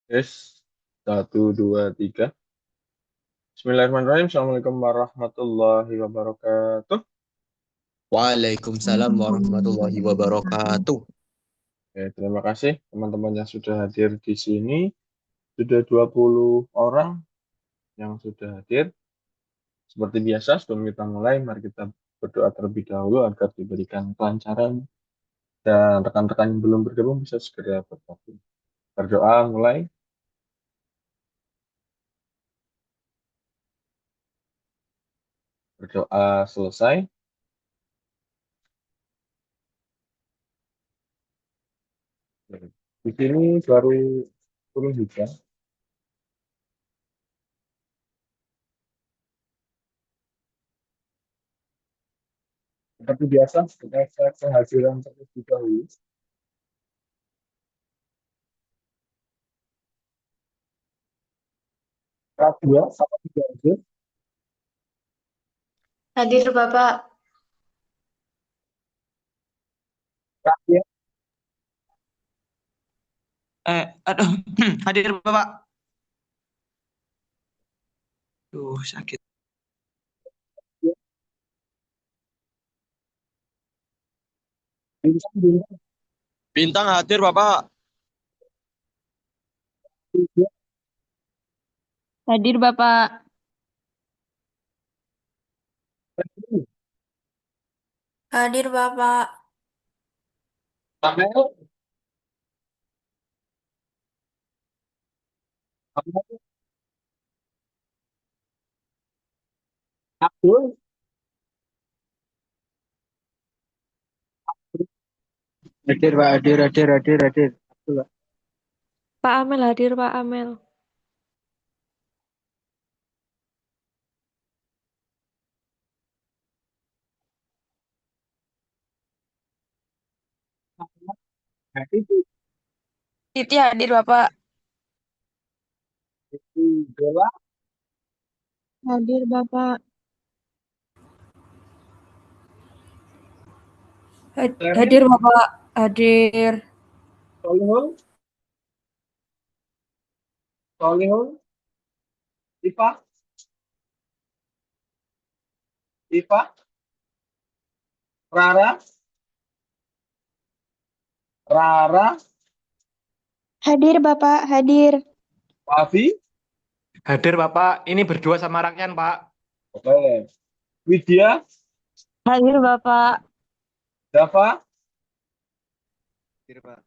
Yes, satu, dua, tiga. Bismillahirrahmanirrahim. Assalamualaikum warahmatullahi wabarakatuh. Waalaikumsalam warahmatullahi wabarakatuh. Oke, terima kasih teman-teman yang sudah hadir di sini. Sudah 20 orang yang sudah hadir. Seperti biasa, sebelum kita mulai, mari kita berdoa terlebih dahulu agar diberikan kelancaran dan rekan-rekan yang belum bergabung bisa segera bergabung. Berdoa mulai, berdoa selesai. Di sini baru turun hujan. Seperti biasa, kita cek kehadiran terlebih dahulu. K2 sama 3 hadir. Hadir Bapak. K3, Aduh, hadir Bapak. Duh, sakit. bintang, bintang, Bintang hadir Bapak. 3, Hadir Bapak. Hadir Bapak. Amel, Amel, Abdul, Hadir Pak, hadir. Abdul, Pak. Pak Amel hadir Pak Amel. nah, itu Titi hadir Bapak. Bella, Hadir Bapak. Hadir Karen, Bapak. Hadir. Solihun, Solihun, Ipa, Ipa, Rara, Rara, Hadir Bapak. Hadir. Wafi, Hadir Bapak, ini berdua sama Rakyan Pak. oke, Widya, Hadir Bapak. Dava, Hadir Pak.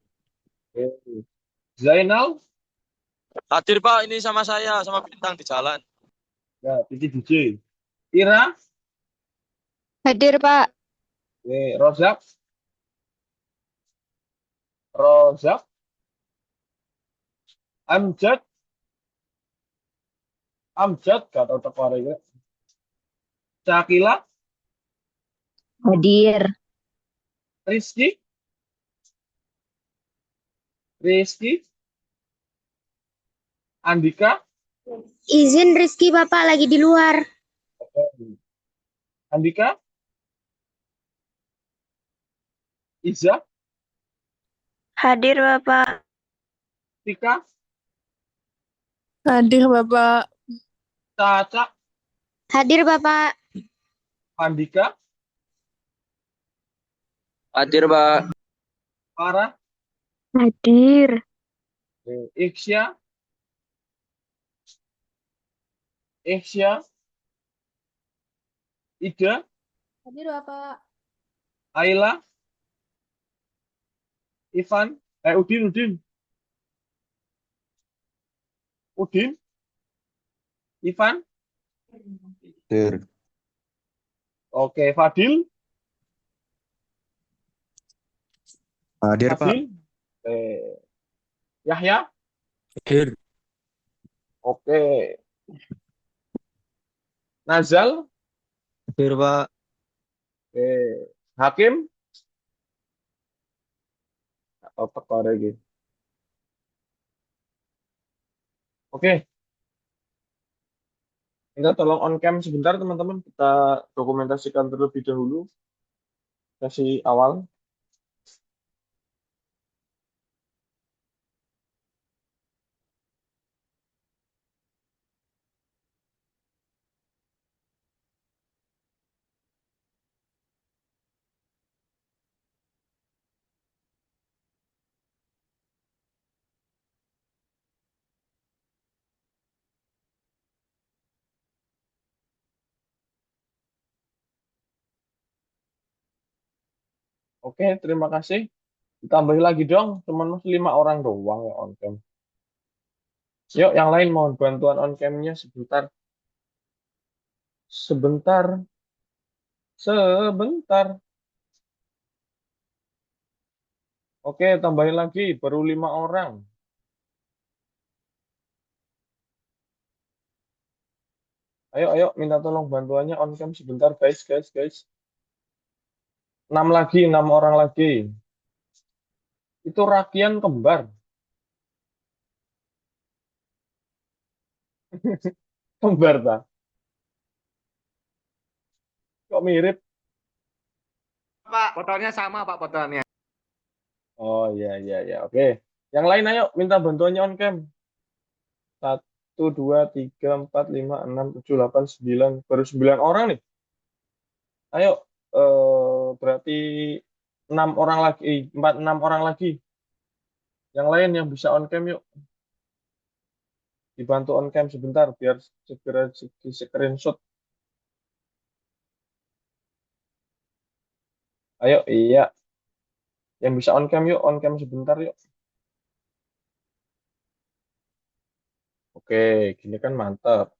oke, Zainal, Hadir Pak, ini sama saya, sama Bintang di jalan. ya, Titi DJ, Ira, Hadir Pak. oke, Rozak, Rozak, Amjad, Amjad, gak tahu teko arek iki. Cakila, Hadir. Rizky, Rizky, Andika, Izin Rizky Bapak lagi di luar. oke, Andika, Iza, Hadir Bapak. Tika, Hadir Bapak. Caca, Hadir Bapak. Andika, Hadir Pak. Farah, Hadir. Iksya, Iksya, Ida, Hadir Bapak. Ayla, Ivan, Udin, Ivan, Hadir. oke, Fadil, Hadir Pak. Fadil, Yahya, Hadir. oke, Nazal, Hadir Pak. oke, Hakim, atau teko arek iki. Oke, kita tolong on cam sebentar teman-teman, kita dokumentasikan terlebih dahulu sesi awal. Oke, terima kasih. Ditambahin lagi dong, cuman masih 5 orang doang ya on cam. Yuk, yang lain mohon bantuan on cam-nya sebentar. Sebentar, sebentar. Oke, tambahin lagi, baru 5 orang. Ayo, ayo, minta tolong bantuannya on cam sebentar, guys, guys, guys. 6 lagi, 6 orang lagi. Itu rakian kembar. Kembar, tak? Kok mirip? Pak, fotonya sama Pak fotonya. Oh, iya, iya, iya. Oke. Yang lain, ayo, minta bantuannya on cam. 1, 2, 3, 4, 5, 6, 7, 8, 9. Baru 9 orang nih. Ayo, berarti 6 orang lagi, 6 orang lagi. Yang lain yang bisa on cam yuk, dibantu on cam sebentar biar segera di screenshot. Ayo, iya, yang bisa on cam yuk, on cam sebentar yuk. Oke, gini kan mantap.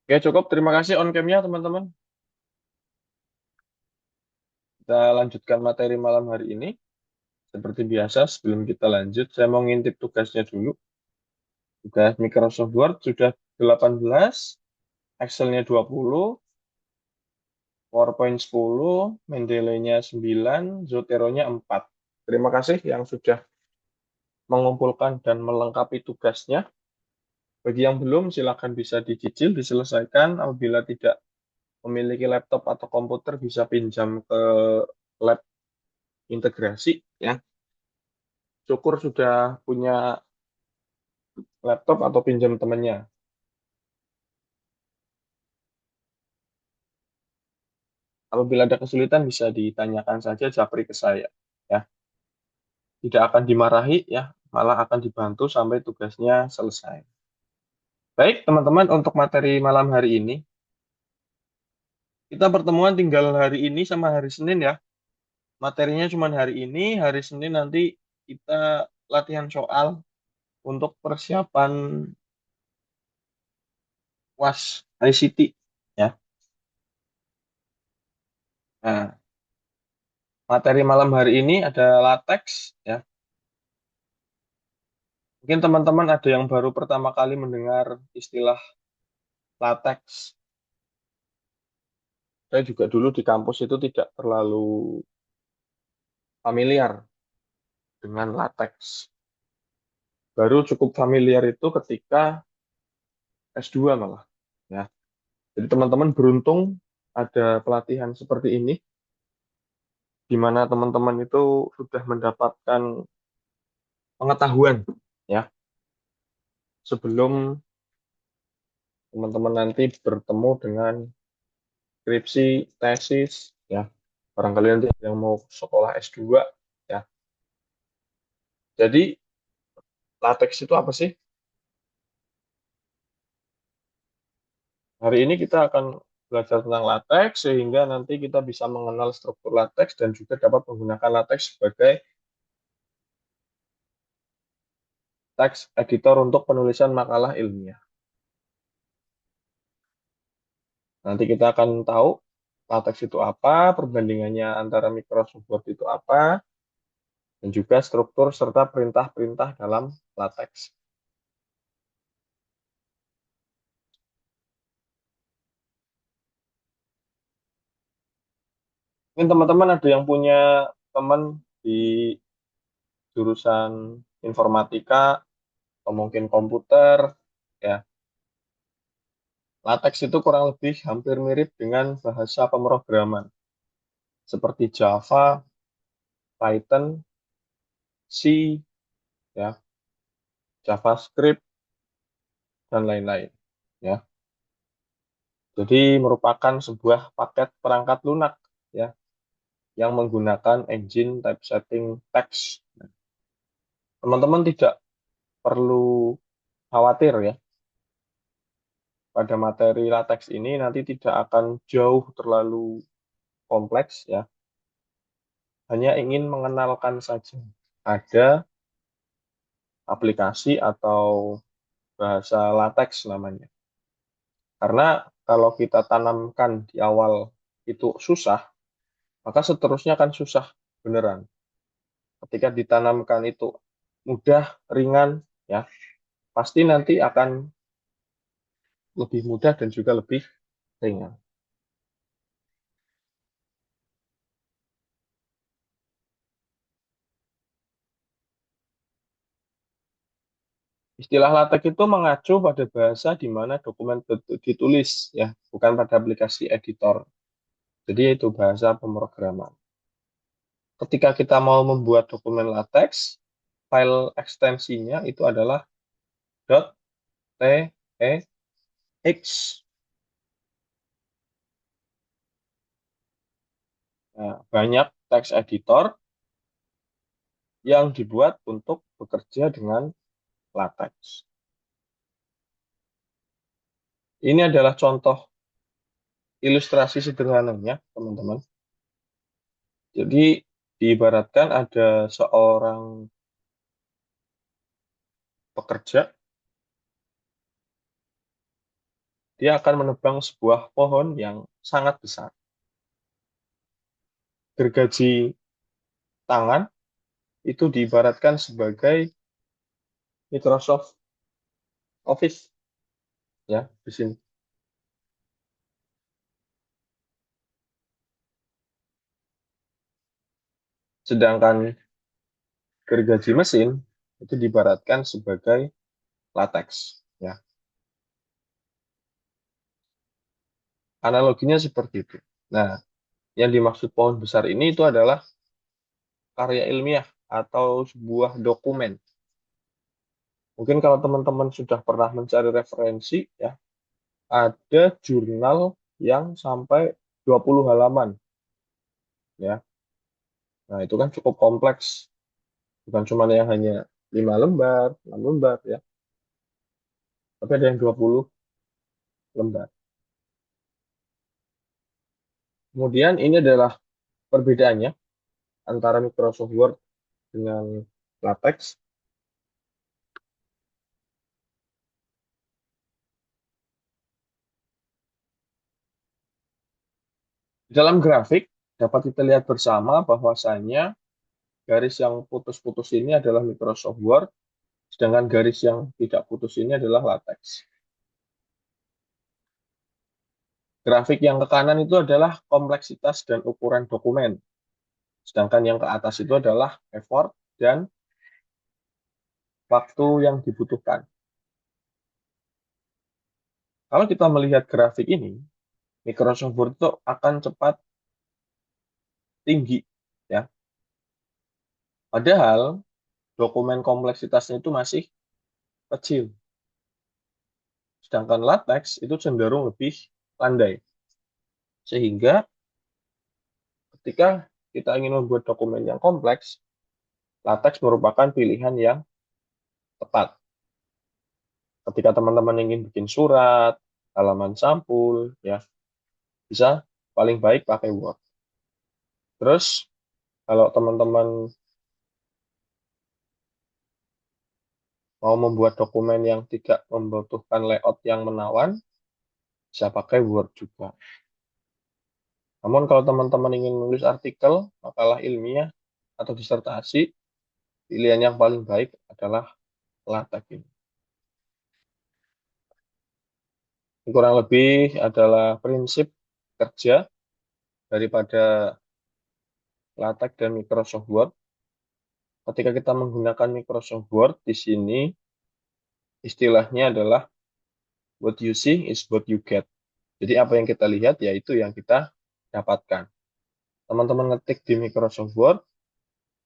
Oke, cukup. Terima kasih on camnya teman-teman. Kita lanjutkan materi malam hari ini. Seperti biasa, sebelum kita lanjut, saya mau ngintip tugasnya dulu. Tugas Microsoft Word sudah 18, Excel-nya 20, PowerPoint 10, Mendeley-nya 9, Zotero-nya 4. Terima kasih yang sudah mengumpulkan dan melengkapi tugasnya. Bagi yang belum, silakan bisa dicicil, diselesaikan. Apabila tidak memiliki laptop atau komputer, bisa pinjam ke lab integrasi. Ya, syukur sudah punya laptop atau pinjam temannya. Apabila ada kesulitan, bisa ditanyakan saja japri ke saya. Ya, tidak akan dimarahi, ya, malah akan dibantu sampai tugasnya selesai. Baik, teman-teman, untuk materi malam hari ini, kita pertemuan tinggal hari ini sama hari Senin ya. Materinya cuma hari ini, hari Senin nanti kita latihan soal untuk persiapan UAS ICT ya. Nah, materi malam hari ini ada latex ya. Mungkin teman-teman ada yang baru pertama kali mendengar istilah latex. Saya juga dulu di kampus itu tidak terlalu familiar dengan latex. Baru cukup familiar itu ketika S2 malah ya. Jadi teman-teman beruntung ada pelatihan seperti ini di mana teman-teman itu sudah mendapatkan pengetahuan ya sebelum teman-teman nanti bertemu dengan skripsi, tesis ya. Barangkali nanti ada yang mau sekolah S2 ya. Jadi latex itu apa sih? Hari ini kita akan belajar tentang latex sehingga nanti kita bisa mengenal struktur latex dan juga dapat menggunakan latex sebagai teks editor untuk penulisan makalah ilmiah. Nanti kita akan tahu latex itu apa, perbandingannya antara Microsoft Word itu apa, dan juga struktur serta perintah-perintah dalam latex. Mungkin teman-teman ada yang punya teman di jurusan informatika atau mungkin komputer, ya. Latex itu kurang lebih hampir mirip dengan bahasa pemrograman seperti Java, Python, C, ya, JavaScript dan lain-lain, ya. Jadi merupakan sebuah paket perangkat lunak, ya, yang menggunakan engine typesetting text. Teman-teman tidak perlu khawatir ya, pada materi latex ini nanti tidak akan jauh terlalu kompleks ya. Hanya ingin mengenalkan saja. Ada aplikasi atau bahasa latex namanya. Karena kalau kita tanamkan di awal itu susah, maka seterusnya akan susah beneran. Ketika ditanamkan itu mudah, ringan, ya pasti nanti akan lebih mudah dan juga lebih ringan. Istilah LaTeX itu mengacu pada bahasa di mana dokumen ditulis, ya, bukan pada aplikasi editor. Jadi itu bahasa pemrograman. Ketika kita mau membuat dokumen LaTeX, file ekstensinya itu adalah .tex. Nah, banyak text editor yang dibuat untuk bekerja dengan LaTeX. Ini adalah contoh ilustrasi sederhananya, teman-teman. Jadi, diibaratkan ada seorang pekerja, dia akan menebang sebuah pohon yang sangat besar. Gergaji tangan itu diibaratkan sebagai Microsoft Office, ya, di sini. Sedangkan gergaji mesin itu diibaratkan sebagai latex, ya. Analoginya seperti itu. Nah, yang dimaksud pohon besar ini itu adalah karya ilmiah atau sebuah dokumen. Mungkin kalau teman-teman sudah pernah mencari referensi, ya, ada jurnal yang sampai 20 halaman, ya. Nah, itu kan cukup kompleks. Bukan cuma yang hanya 5 lembar, 6 lembar, ya. Tapi ada yang 20 lembar. Kemudian ini adalah perbedaannya antara Microsoft Word dengan LaTeX. Dalam grafik, dapat kita lihat bersama bahwasannya garis yang putus-putus ini adalah Microsoft Word, sedangkan garis yang tidak putus ini adalah LaTeX. Grafik yang ke kanan itu adalah kompleksitas dan ukuran dokumen, sedangkan yang ke atas itu adalah effort dan waktu yang dibutuhkan. Kalau kita melihat grafik ini, Microsoft Word itu akan cepat tinggi, ya. Padahal dokumen kompleksitasnya itu masih kecil. Sedangkan LaTeX itu cenderung lebih landai. Sehingga ketika kita ingin membuat dokumen yang kompleks, LaTeX merupakan pilihan yang tepat. Ketika teman-teman ingin bikin surat, halaman sampul, ya, bisa paling baik pakai Word. Terus, kalau teman-teman mau membuat dokumen yang tidak membutuhkan layout yang menawan, bisa pakai Word juga. Namun kalau teman-teman ingin menulis artikel, makalah ilmiah, atau disertasi, pilihan yang paling baik adalah LaTeX ini. Ini kurang lebih adalah prinsip kerja daripada LaTeX dan Microsoft Word. Ketika kita menggunakan Microsoft Word, di sini istilahnya adalah what you see is what you get. Jadi apa yang kita lihat, yaitu yang kita dapatkan. Teman-teman ngetik di Microsoft Word,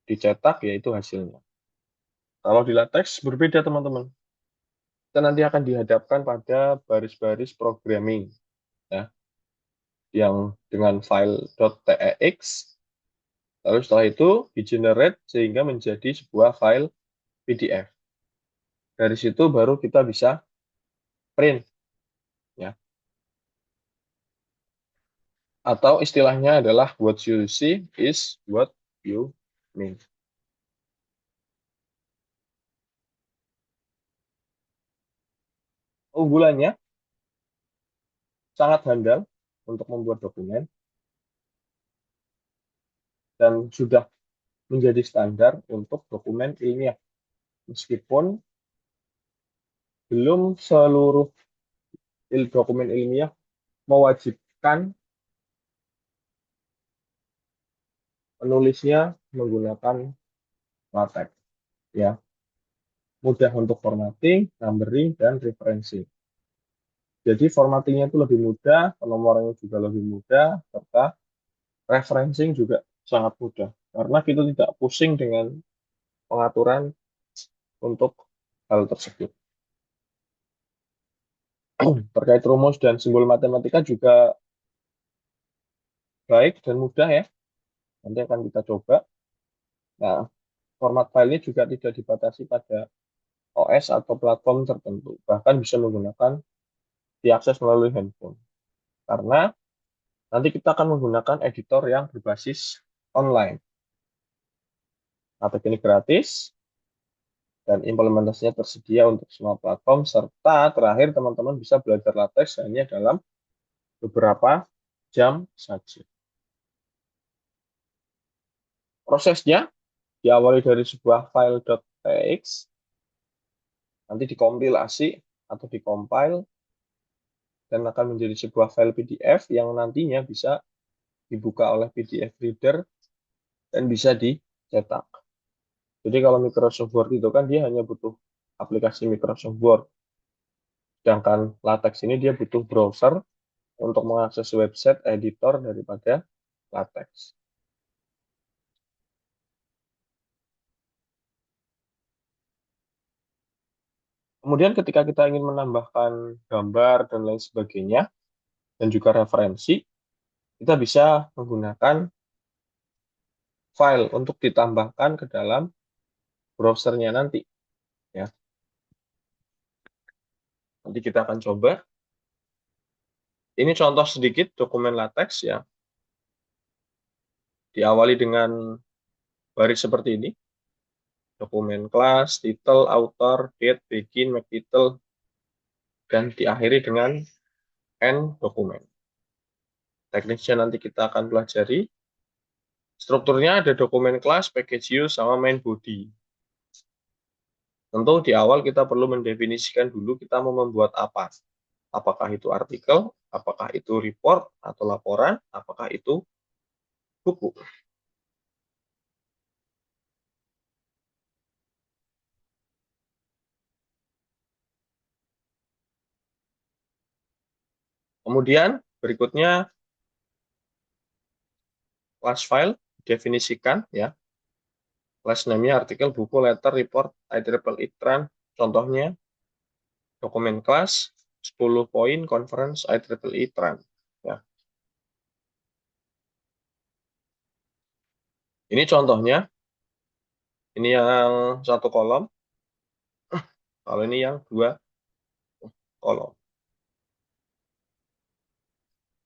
dicetak, yaitu hasilnya. Kalau di LaTeX berbeda, teman-teman. Kita nanti akan dihadapkan pada baris-baris programming, ya, yang dengan file .tex, lalu setelah itu di-generate sehingga menjadi sebuah file PDF. Dari situ baru kita bisa print, ya. Atau istilahnya adalah what you see is what you mean. Unggulannya sangat handal untuk membuat dokumen dan sudah menjadi standar untuk dokumen ilmiah. Meskipun belum seluruh dokumen ilmiah mewajibkan penulisnya menggunakan LaTeX, ya. Mudah untuk formatting, numbering, dan referencing. Jadi formattingnya itu lebih mudah, penomorannya juga lebih mudah, serta referencing juga sangat mudah. Karena kita tidak pusing dengan pengaturan untuk hal tersebut. Terkait rumus dan simbol matematika juga baik dan mudah, ya. Nanti akan kita coba. Nah, format filenya juga tidak dibatasi pada OS atau platform tertentu. Bahkan bisa menggunakan diakses melalui handphone. Karena nanti kita akan menggunakan editor yang berbasis online. LaTeX ini gratis, dan implementasinya tersedia untuk semua platform, serta terakhir teman-teman bisa belajar LaTeX hanya dalam beberapa jam saja. Prosesnya diawali dari sebuah file.txt, nanti dikompilasi atau dikompil, dan akan menjadi sebuah file PDF yang nantinya bisa dibuka oleh PDF reader dan bisa dicetak. Jadi kalau Microsoft Word itu kan dia hanya butuh aplikasi Microsoft Word. Sedangkan LaTeX ini dia butuh browser untuk mengakses website editor daripada LaTeX. Kemudian ketika kita ingin menambahkan gambar dan lain sebagainya, dan juga referensi, kita bisa menggunakan file untuk ditambahkan ke dalam browsernya nanti. Ya. Nanti kita akan coba. Ini contoh sedikit dokumen LaTeX, ya. Diawali dengan baris seperti ini. Dokumen kelas, title, author, date, begin, make title, dan diakhiri dengan end dokumen. Teknisnya nanti kita akan pelajari. Strukturnya ada dokumen kelas, package use, sama main body. Tentu di awal kita perlu mendefinisikan dulu kita mau membuat apa. Apakah itu artikel, apakah itu report atau laporan, apakah itu buku. Kemudian berikutnya class file definisikan, ya. Class name-nya artikel, buku, letter, report, IEEE tran. Contohnya dokumen kelas 10 poin conference IEEE tran. Ya. Ini contohnya. Ini yang satu kolom. Kalau ini yang dua kolom.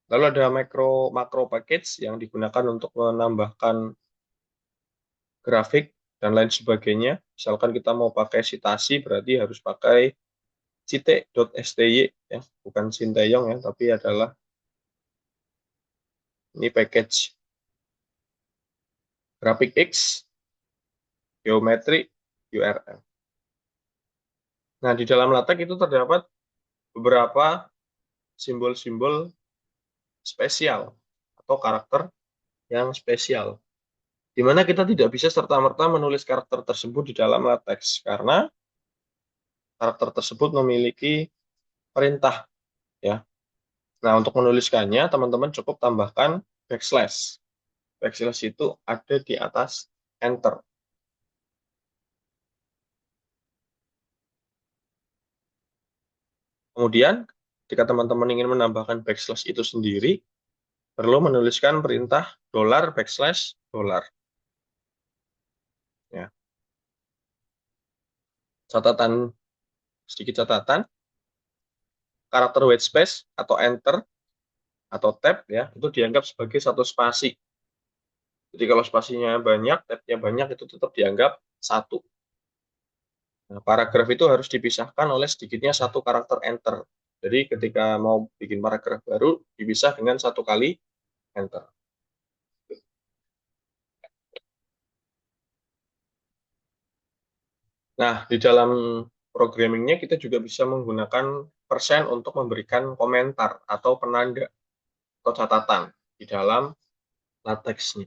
Lalu ada makro package yang digunakan untuk menambahkan grafik dan lain sebagainya. Misalkan kita mau pakai citasi, berarti harus pakai cite.sty, ya, bukan Sinteyong, ya, tapi adalah ini package grafik X, geometri, URL. Nah, di dalam LaTeX itu terdapat beberapa simbol-simbol spesial atau karakter yang spesial, di mana kita tidak bisa serta-merta menulis karakter tersebut di dalam LaTeX, karena karakter tersebut memiliki perintah, ya. Nah, untuk menuliskannya, teman-teman cukup tambahkan backslash. Backslash itu ada di atas enter. Kemudian, jika teman-teman ingin menambahkan backslash itu sendiri, perlu menuliskan perintah $\$ ya. Catatan sedikit catatan, karakter white space atau enter atau tab ya, itu dianggap sebagai satu spasi. Jadi kalau spasinya banyak, tabnya banyak, itu tetap dianggap satu. Nah, paragraf itu harus dipisahkan oleh sedikitnya satu karakter enter. Jadi ketika mau bikin paragraf baru, dipisah dengan satu kali enter. Nah, di dalam programmingnya kita juga bisa menggunakan persen untuk memberikan komentar atau penanda atau catatan di dalam lateksnya.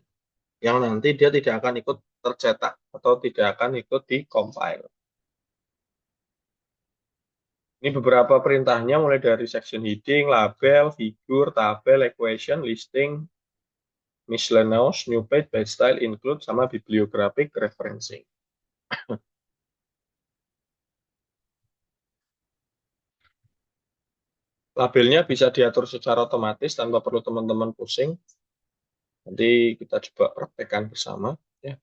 Yang nanti dia tidak akan ikut tercetak atau tidak akan ikut di compile. Ini beberapa perintahnya mulai dari section heading, label, figur, tabel, equation, listing, miscellaneous, new page, page style, include, sama bibliographic referencing. Labelnya bisa diatur secara otomatis tanpa perlu teman-teman pusing. Nanti kita coba praktekkan bersama. Ya.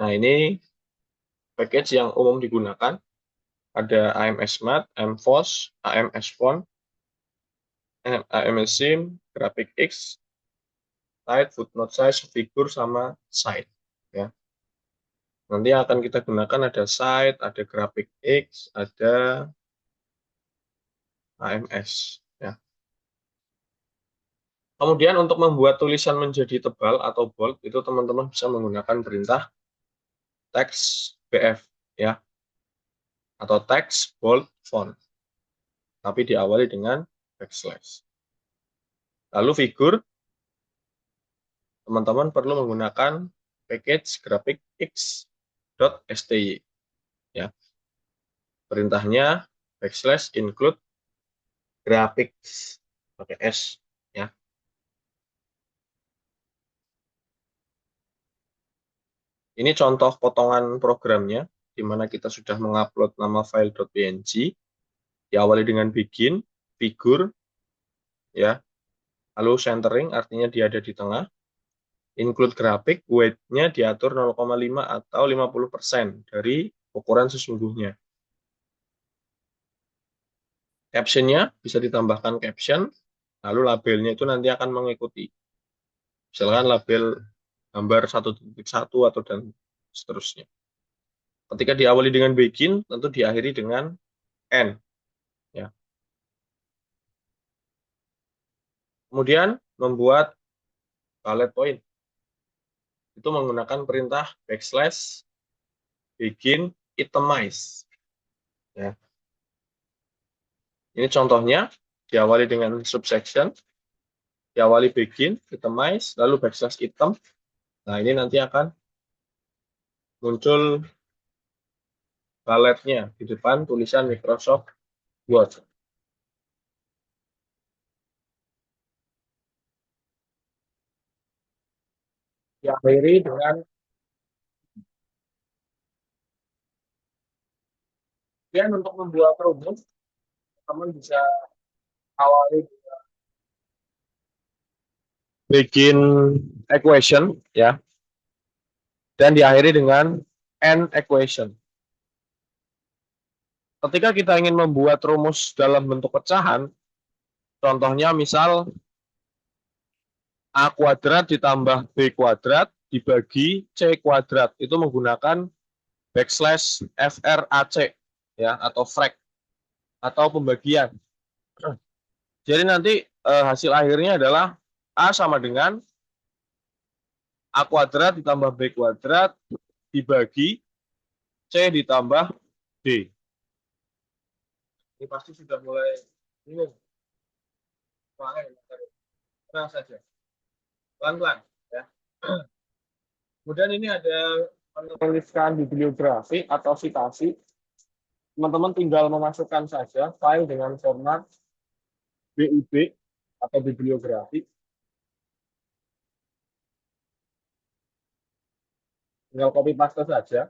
Nah, ini package yang umum digunakan. Ada AMSMath, AMFOS, AMSFont, AMSIM, GraphicX, Site, footnote size, figur, sama site. Ya. Nanti yang akan kita gunakan ada site, ada GraphicX, ada AMS. Ya. Kemudian untuk membuat tulisan menjadi tebal atau bold, itu teman-teman bisa menggunakan perintah text BF, ya, atau text bold font, tapi diawali dengan backslash. Lalu figur, teman-teman perlu menggunakan package graphicx.sty, ya. Perintahnya backslash include graphics pakai S, ya. Ini contoh potongan programnya di mana kita sudah mengupload nama file.png, diawali dengan begin, figur, ya. Lalu centering artinya dia ada di tengah. Include grafik, weight-nya diatur 0,5 atau 50% dari ukuran sesungguhnya. Caption-nya bisa ditambahkan caption, lalu labelnya itu nanti akan mengikuti. Misalkan label gambar 1.1 atau dan seterusnya. Ketika diawali dengan begin, tentu diakhiri dengan end. Ya. Kemudian membuat bullet point. Itu menggunakan perintah backslash begin itemize. Ya. Ini contohnya, diawali dengan subsection, diawali begin, itemize, lalu backslash item. Nah, ini nanti akan muncul bulletnya di depan tulisan Microsoft Word. Diakhiri dengan kemudian untuk membuat rumus, teman bisa awali begin equation, ya, dan diakhiri dengan end equation. Ketika kita ingin membuat rumus dalam bentuk pecahan, contohnya misal A kuadrat ditambah B kuadrat dibagi C kuadrat, itu menggunakan backslash frac, ya, atau frac, atau pembagian. Jadi nanti hasil akhirnya adalah A sama dengan A kuadrat ditambah B kuadrat dibagi C ditambah D. Ini pasti sudah mulai bingung. Tenang saja. Pelan-pelan. Ya. Kemudian ini ada penuliskan bibliografi atau citasi. Teman-teman tinggal memasukkan saja file dengan format BIB atau bibliografi. Tinggal copy paste saja.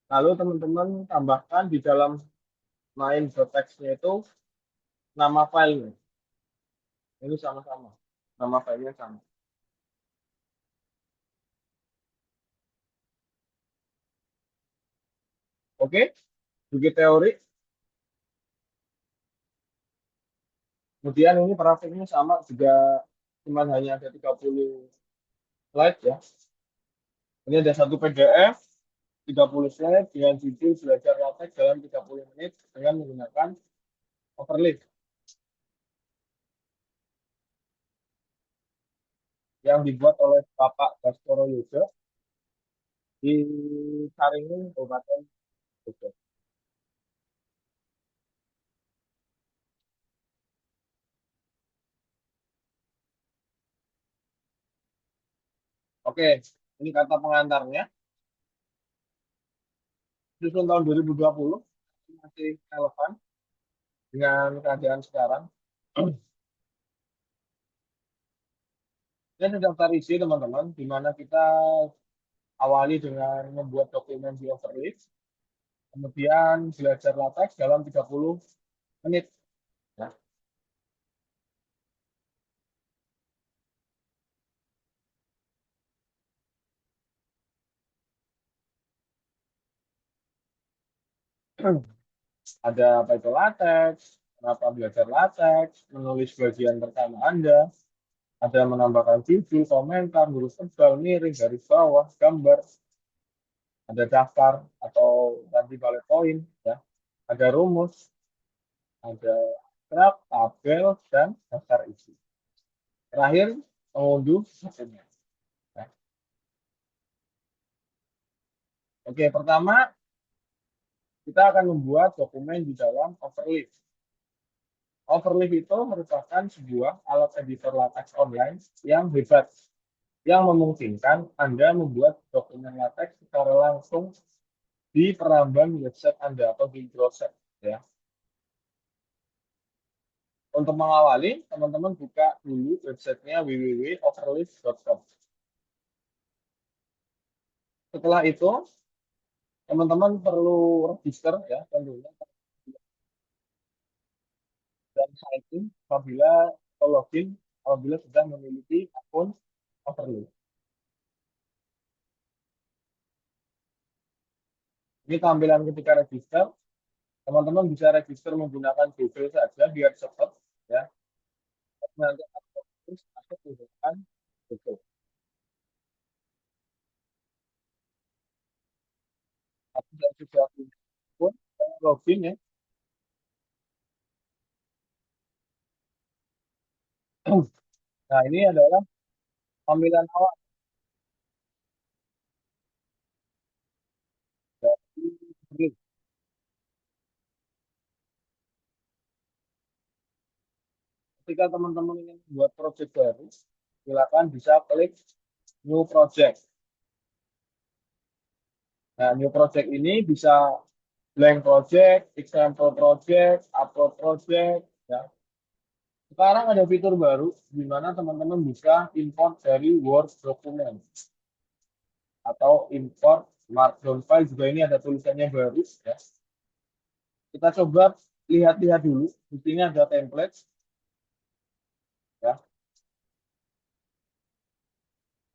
Lalu teman-teman tambahkan di dalam main.txt-nya itu nama filenya. Ini sama-sama. Nama filenya sama. Oke, sedikit teori. Kemudian ini praktiknya sama juga, cuman hanya ada 30 slide ya. Ini ada satu PDF 30 slide dengan judul belajar latex dalam 30 menit dengan menggunakan overlay yang dibuat oleh Bapak Baskoro Yoga di Saringin, Kabupaten Bogor. Oke, ini kata pengantarnya. Susun tahun 2020 masih relevan dengan keadaan sekarang. Ini ada daftar isi teman-teman, di mana kita awali dengan membuat dokumen di overlay, kemudian belajar latex dalam 30 menit. Ya. Ada apa itu latex, kenapa belajar latex, menulis bagian pertama Anda, ada menambahkan judul, komentar, huruf tebal, miring, garis bawah, gambar, ada daftar atau nanti bullet point, ya, ada rumus, ada graf, tabel, dan daftar isi. Terakhir, mengunduh hasilnya. Ya. Oke, pertama kita akan membuat dokumen di dalam Overleaf. Overleaf itu merupakan sebuah alat editor latex online yang hebat, yang memungkinkan Anda membuat dokumen latex secara langsung di peramban website Anda atau di browser. Ya. Untuk mengawali, teman-teman buka dulu websitenya www.overleaf.com. Setelah itu, teman-teman perlu register ya tentunya dan sign in apabila atau login apabila sudah memiliki akun Overleaf. Ini tampilan ketika register. Teman-teman bisa register menggunakan Google saja biar cepat ya. Nanti akan masuk menggunakan Google. Tapi saya sudah punya akun, saya login ya. Nah, ini adalah tampilan awal dari Overleaf. Ketika teman-teman ingin membuat project baru, silakan bisa klik New Project. Nah, New Project ini bisa blank project, example project, upload project. Ya. Sekarang ada fitur baru di mana teman-teman bisa import dari Word document atau import Markdown file, juga ini ada tulisannya baru. Ya. Kita coba lihat-lihat dulu. Di sini ada template. Ya.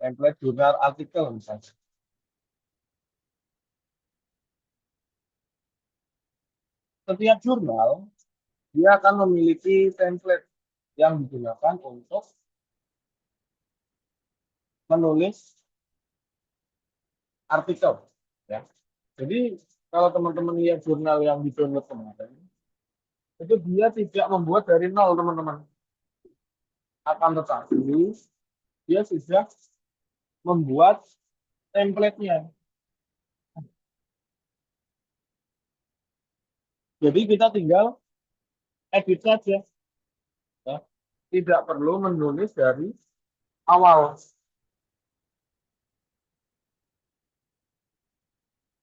Template jurnal artikel misalnya. Setiap jurnal dia akan memiliki template yang digunakan untuk menulis artikel. Ya. Jadi kalau teman-teman lihat jurnal yang di-download kemarin, itu dia tidak membuat dari nol teman-teman. Akan tetapi dia sudah membuat template-nya. Jadi kita tinggal edit saja. Ya. Tidak perlu menulis dari awal.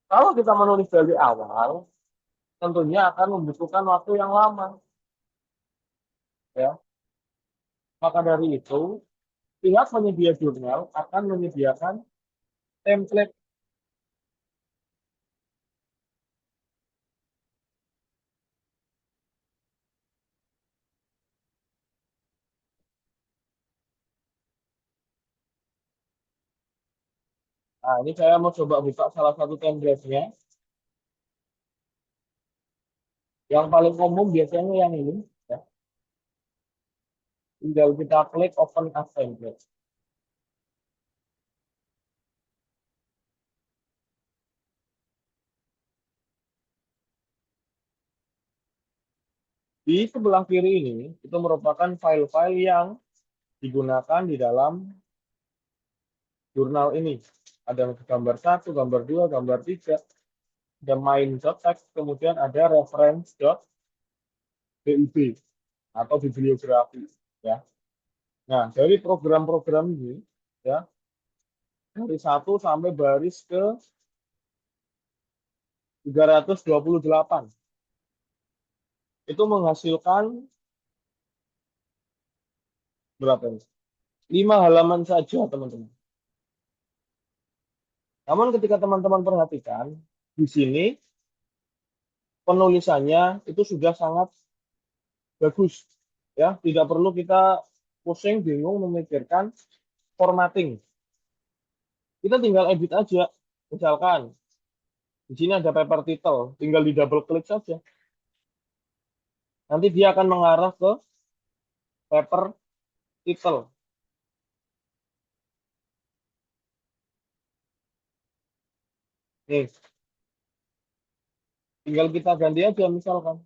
Kalau kita menulis dari awal, tentunya akan membutuhkan waktu yang lama. Ya. Maka dari itu, pihak penyedia jurnal akan menyediakan template. Nah, ini saya mau coba buka salah satu template-nya. Yang paling umum biasanya yang ini, ya. Tinggal kita klik open as template. Di sebelah kiri ini itu merupakan file-file yang digunakan di dalam jurnal ini. Ada gambar 1, gambar 2, gambar 3, ada main.text, kemudian ada reference.bib atau bibliografi, ya. Nah, dari program-program ini, ya, dari 1 sampai baris ke 328 itu menghasilkan berapa ini? 5 halaman saja, teman-teman. Namun ketika teman-teman perhatikan, di sini penulisannya itu sudah sangat bagus, ya. Tidak perlu kita pusing, bingung memikirkan formatting. Kita tinggal edit aja. Misalkan di sini ada paper title, tinggal di double klik saja. Nanti dia akan mengarah ke paper title. Nih, tinggal kita ganti aja misalkan.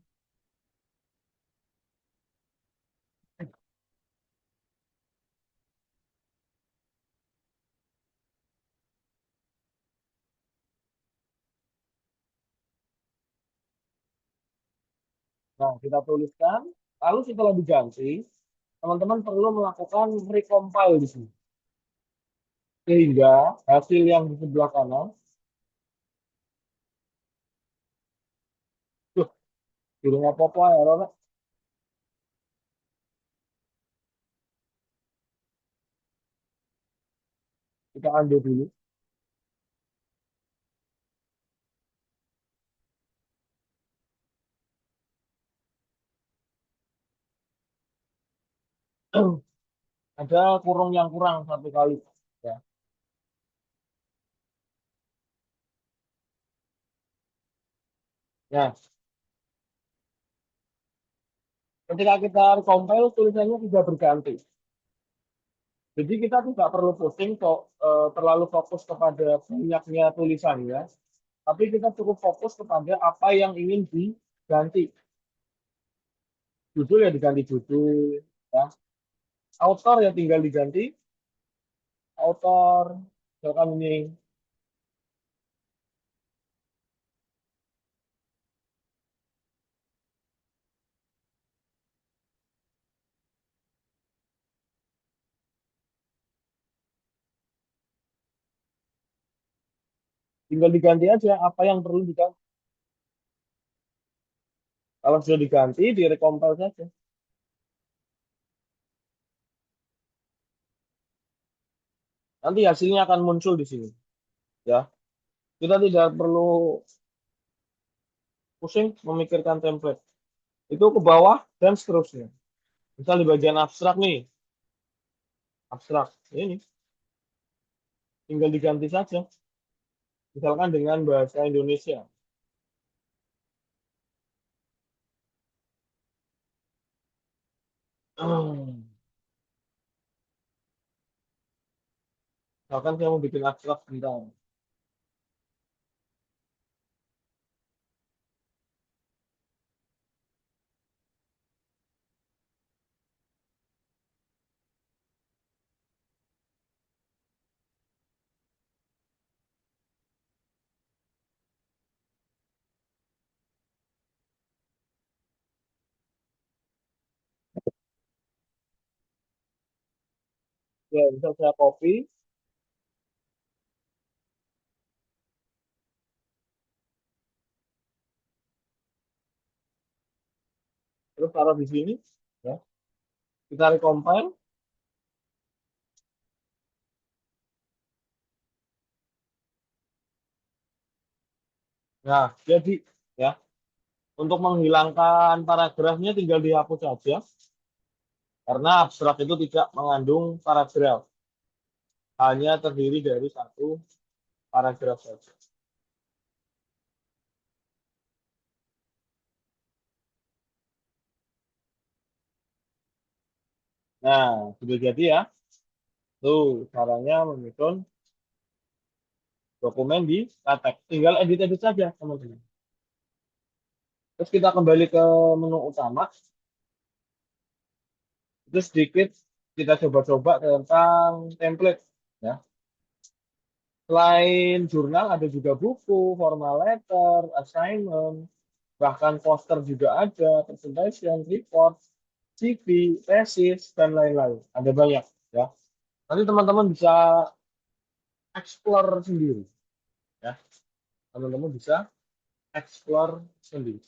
Nah, kita tuliskan, lalu setelah diganti, teman-teman perlu melakukan recompile di sini. Sehingga hasil yang di sebelah kanan, tuh, judulnya apa-apa ya, Rona? Kita undo dulu. Ada kurung yang kurang satu kali. Ya. Nah, ketika kita recompile, tulisannya sudah berganti. Jadi kita tidak perlu pusing kok terlalu fokus kepada banyaknya tulisannya, tapi kita cukup fokus kepada apa yang ingin diganti. Judul ya diganti judul, ya. Author ya tinggal diganti author, misalkan ini. Tinggal diganti aja apa yang perlu diganti. Kalau sudah diganti, direcompile saja. Nanti hasilnya akan muncul di sini. Ya, kita tidak perlu pusing memikirkan template. Itu ke bawah dan seterusnya. Misal di bagian abstrak nih, abstrak ini tinggal diganti saja. Misalkan dengan bahasa Indonesia. Misalkan saya mau bikin abstrak sebentar. Ya, bisa saya copy. Terus taruh di sini. Ya. Kita recompile. Nah, jadi ya untuk menghilangkan paragrafnya tinggal dihapus saja. Karena abstrak itu tidak mengandung paragraf. Hanya terdiri dari satu paragraf saja. Nah, sudah jadi ya. Tuh, caranya menyusun dokumen di LaTeX. Tinggal edit-edit saja, teman-teman. Terus kita kembali ke menu utama. Terus sedikit kita coba-coba tentang template. Ya. Selain jurnal, ada juga buku, formal letter, assignment, bahkan poster juga ada, presentation, report, CV, tesis, dan lain-lain. Ada banyak. Ya. Nanti teman-teman bisa explore sendiri. Ya. Teman-teman bisa explore sendiri.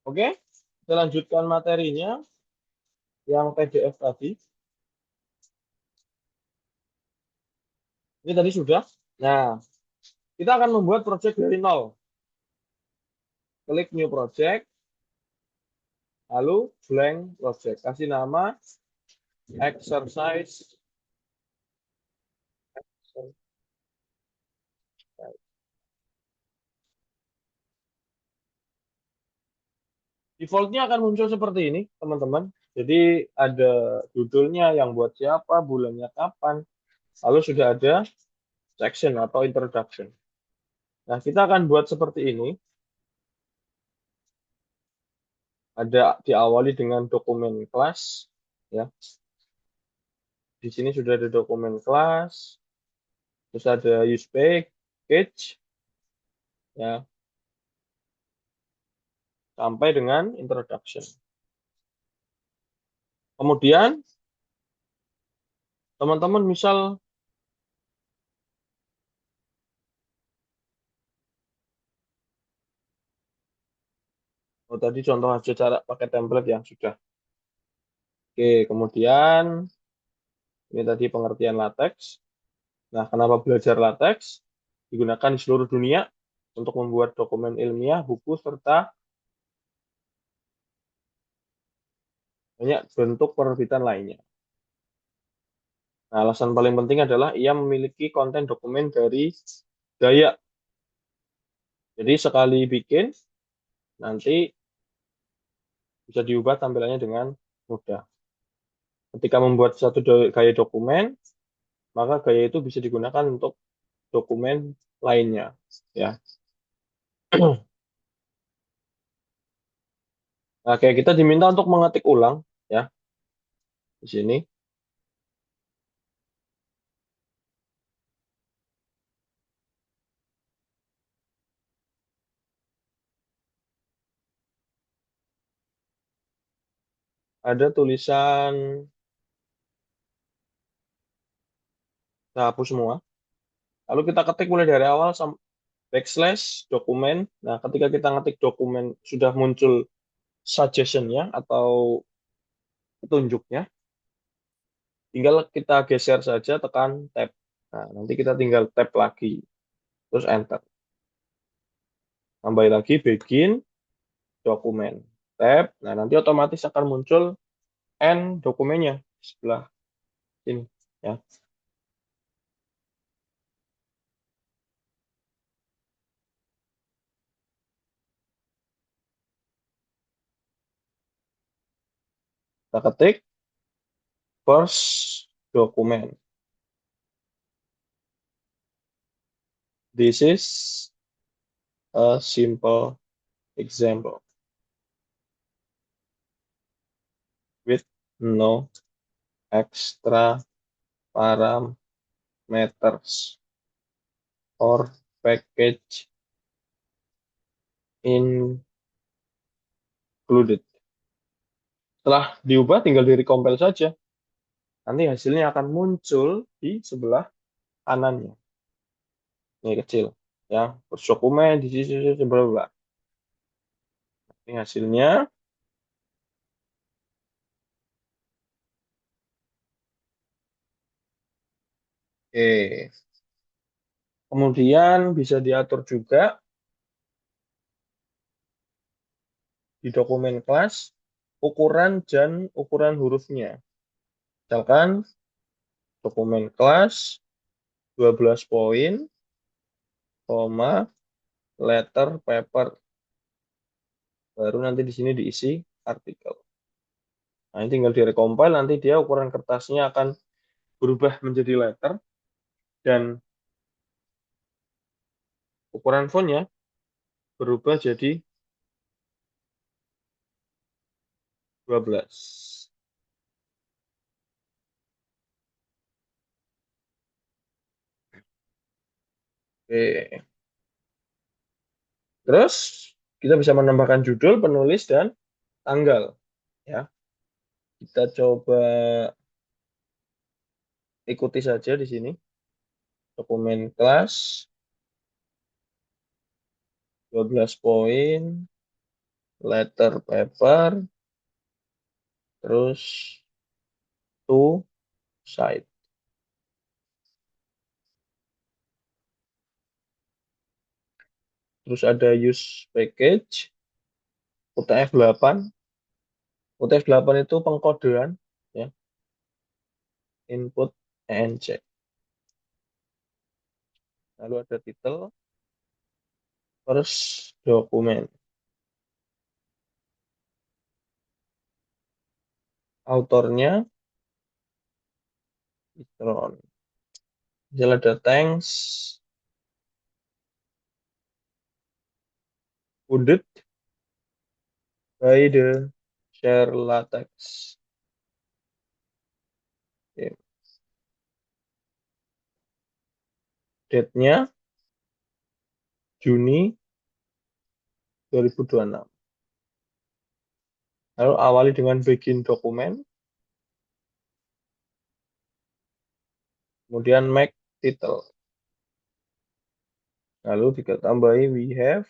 Oke, kita lanjutkan materinya yang PDF tadi. Ini tadi sudah. Nah, kita akan membuat project dari nol. Klik new project, lalu blank project. Kasih nama exercise. Defaultnya akan muncul seperti ini, teman-teman. Jadi ada judulnya yang buat siapa, bulannya kapan. Lalu sudah ada section atau introduction. Nah, kita akan buat seperti ini. Ada diawali dengan dokumen kelas, ya. Di sini sudah ada dokumen kelas, terus ada use package, ya, sampai dengan introduction. Kemudian teman-teman misal tadi contoh aja cara pakai template yang sudah. Oke, kemudian ini tadi pengertian LaTeX. Nah, kenapa belajar LaTeX? Digunakan di seluruh dunia untuk membuat dokumen ilmiah, buku, serta banyak bentuk penerbitan lainnya. Nah, alasan paling penting adalah ia memiliki konten dokumen dari gaya. Jadi sekali bikin, nanti bisa diubah tampilannya dengan mudah. Ketika membuat satu gaya dokumen, maka gaya itu bisa digunakan untuk dokumen lainnya. Ya. Nah, kayak kita diminta untuk mengetik ulang, ya, di sini. Ada tulisan, kita hapus semua. Lalu kita ketik mulai dari awal sampai backslash dokumen. Nah, ketika kita ngetik dokumen sudah muncul suggestion-nya atau petunjuknya, tinggal kita geser saja tekan tab. Nah, nanti kita tinggal tab lagi, terus enter. Tambah lagi begin dokumen. Tab. Nah, nanti otomatis akan muncul end dokumennya di sebelah sini, ya. Kita ketik first document. This is a simple example with no extra parameters or package included. Setelah diubah tinggal di recompile saja. Nanti hasilnya akan muncul di sebelah kanannya. Ini kecil, ya. Terus dokumen di sisi sebelah. Ini hasilnya. Oke. Kemudian bisa diatur juga di dokumen kelas ukuran dan ukuran hurufnya. Misalkan dokumen kelas 12 poin, koma letter, paper. Baru nanti di sini diisi artikel. Nah, ini tinggal direcompile, nanti dia ukuran kertasnya akan berubah menjadi letter, dan ukuran fontnya berubah jadi 12. Oke. Terus kita bisa menambahkan judul, penulis, dan tanggal. Ya, kita coba ikuti saja di sini. Dokumen kelas 12 poin, letter paper, terus to site. Terus ada use package, UTF-8. UTF-8 itu pengkodean, ya, input ENC. Lalu ada title, first dokumen. Autornya Citron. Misalnya ada thanks, wounded by the share latex. Oke. Date-nya Juni 2026. Lalu awali dengan begin dokumen, kemudian make title. Lalu kita tambahi we have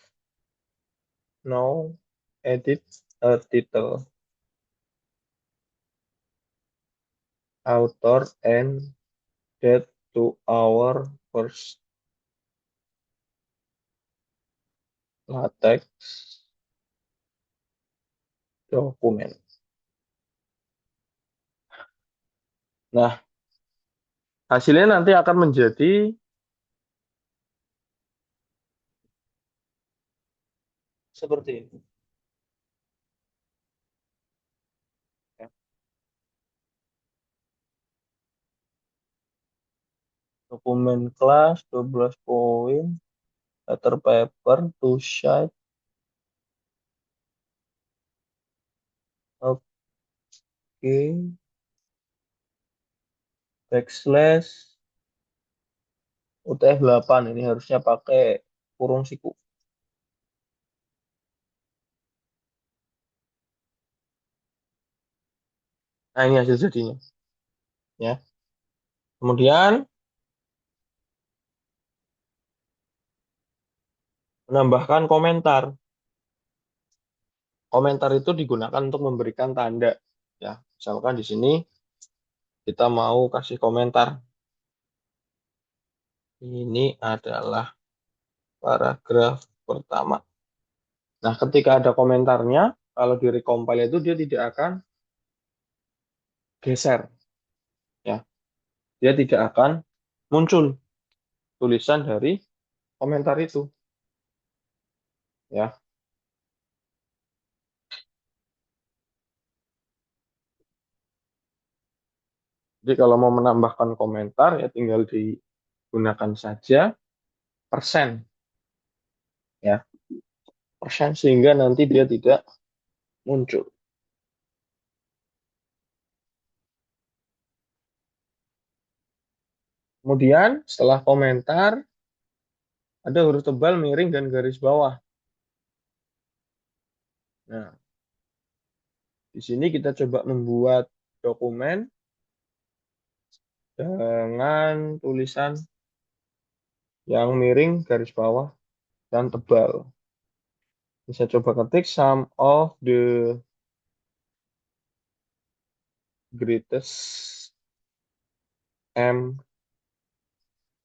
now edit a title, author, and date to our first latex dokumen. Nah, hasilnya nanti akan menjadi seperti ini. Ya. Dokumen kelas 12 poin, letter paper, two side. Oke. Backslash UTF-8 ini harusnya pakai kurung siku. Nah, ini hasil jadinya. Ya. Kemudian menambahkan komentar. Komentar itu digunakan untuk memberikan tanda. Ya, misalkan di sini kita mau kasih komentar. Ini adalah paragraf pertama. Nah, ketika ada komentarnya, kalau di recompile itu dia tidak akan geser. Ya, dia tidak akan muncul tulisan dari komentar itu. Ya. Jadi kalau mau menambahkan komentar ya tinggal digunakan saja persen, ya, persen, sehingga nanti dia tidak muncul. Kemudian setelah komentar ada huruf tebal, miring, dan garis bawah. Nah, di sini kita coba membuat dokumen dengan tulisan yang miring, garis bawah, dan tebal. Bisa coba ketik some of the greatest M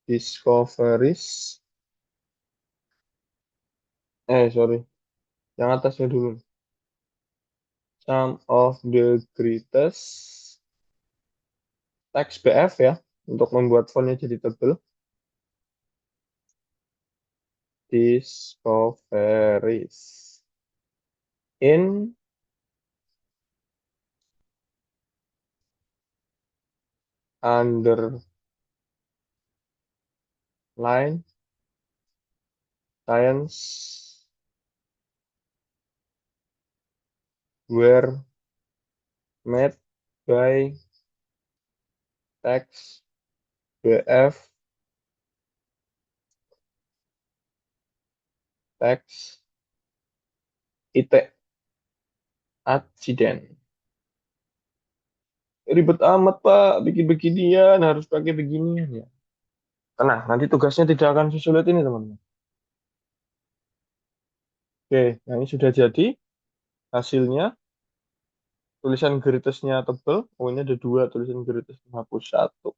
discoveries. Sorry, yang atasnya dulu. Some of the greatest text BF, ya, untuk membuat fontnya jadi tebal. discoveries in underline science were made by text BF text IT accident. Ribet amat Pak, bikin beginian harus pakai beginian ya. Tenang, nanti tugasnya tidak akan sesulit ini teman-teman. Oke, nah ini sudah jadi hasilnya. Tulisan greatest-nya tebel. Oh ini ada dua tulisan greatest, hapus satu.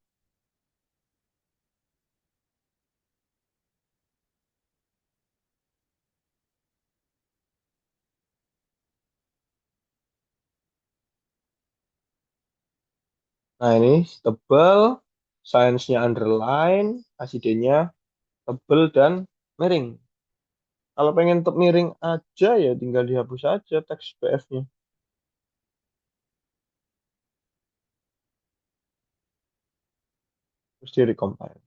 Nah ini tebel, science-nya underline, ACD-nya tebel dan miring. Kalau pengen tetap miring aja ya tinggal dihapus aja teks PF-nya. Terus di recompile.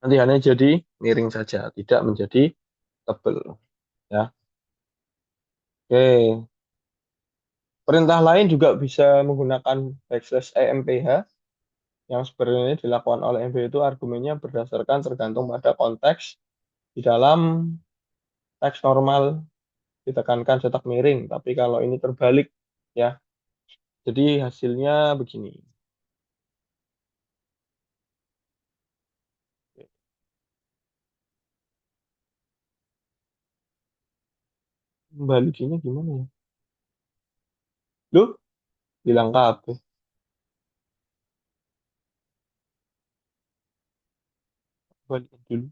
Nanti hanya jadi miring saja, tidak menjadi tebel. Ya. Oke. Perintah lain juga bisa menggunakan backslash EMPH yang sebenarnya dilakukan oleh MB itu argumennya berdasarkan tergantung pada konteks di dalam teks normal ditekankan cetak miring, tapi kalau ini terbalik ya. Jadi hasilnya begini. Balikinnya gimana ya? Loh, bilang kabeh. Balikin dulu.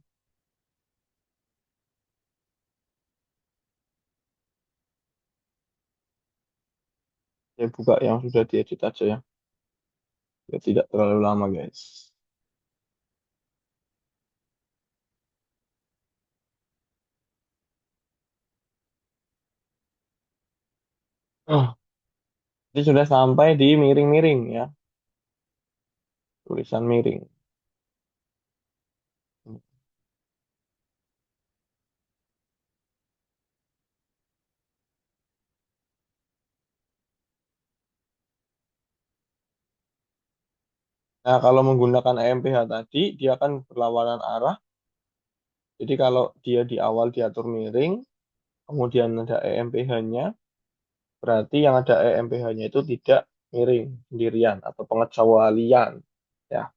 Saya buka yang sudah diedit aja ya. Ya tidak terlalu lama guys. Oh, ini sudah sampai di miring-miring ya. Tulisan miring. Nah, kalau menggunakan EMPH tadi, dia akan berlawanan arah. Jadi kalau dia di awal diatur miring, kemudian ada EMPH-nya, berarti yang ada EMPH-nya itu tidak miring sendirian atau pengecualian. Ya.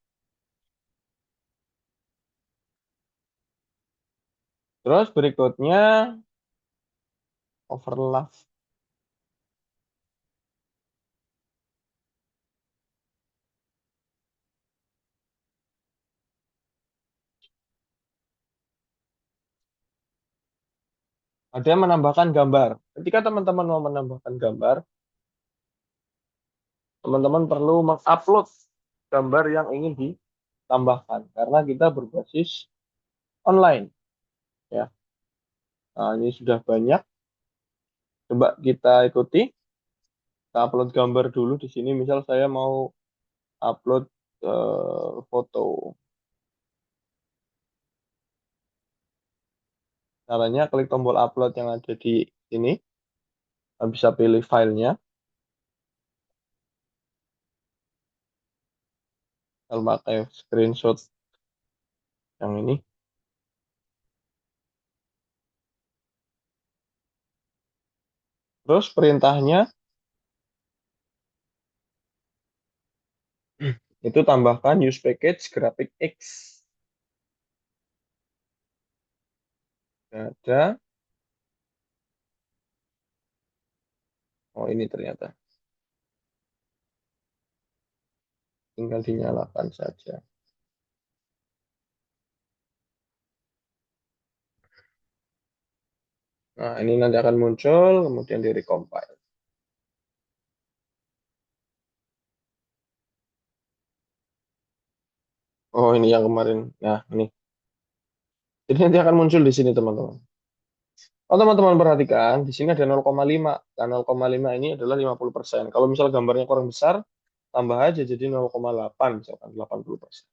Terus berikutnya overlap. Ada yang menambahkan gambar. Ketika teman-teman mau menambahkan gambar, teman-teman perlu mengupload gambar yang ingin ditambahkan karena kita berbasis online. Ya. Nah, ini sudah banyak. Coba kita ikuti. Kita upload gambar dulu di sini. Misal saya mau upload foto. Caranya klik tombol upload yang ada di sini. Bisa pilih filenya. Kalau pakai screenshot yang ini. Terus perintahnya itu tambahkan use package graphic X. Ada. Oh ini ternyata. Tinggal dinyalakan saja. Nah ini nanti akan muncul, kemudian di recompile. Oh, ini yang kemarin. Nah, ini. Jadi nanti akan muncul di sini, teman-teman. Oh, teman-teman perhatikan, di sini ada 0,5. Nah, 0,5 ini adalah 50%. Kalau misal gambarnya kurang besar, tambah aja jadi 0,8, misalkan 80%.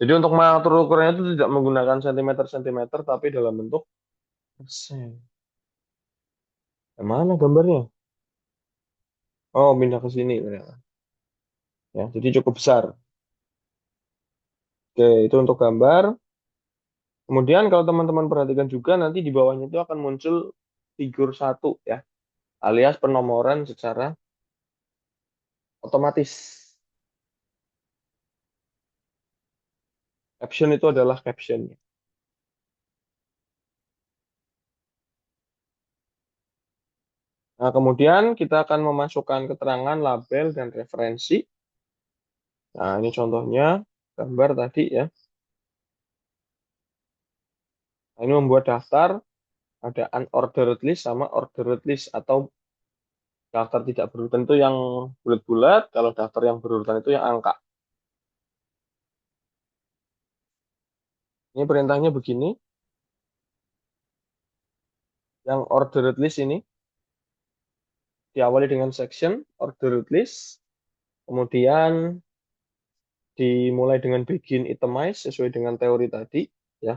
Jadi untuk mengatur ukurannya itu tidak menggunakan sentimeter-sentimeter, tapi dalam bentuk persen. Yang mana gambarnya? Oh, pindah ke sini. Ya, jadi cukup besar. Oke, itu untuk gambar. Kemudian kalau teman-teman perhatikan juga nanti di bawahnya itu akan muncul figur satu ya, alias penomoran secara otomatis. Caption itu adalah captionnya. Nah, kemudian kita akan memasukkan keterangan, label, dan referensi. Nah, ini contohnya gambar tadi ya. Nah, ini membuat daftar, ada unordered list sama ordered list atau daftar tidak berurutan itu yang bulat-bulat, kalau daftar yang berurutan itu yang angka. Ini perintahnya begini, yang ordered list ini diawali dengan section, ordered list, kemudian dimulai dengan begin itemize sesuai dengan teori tadi, ya.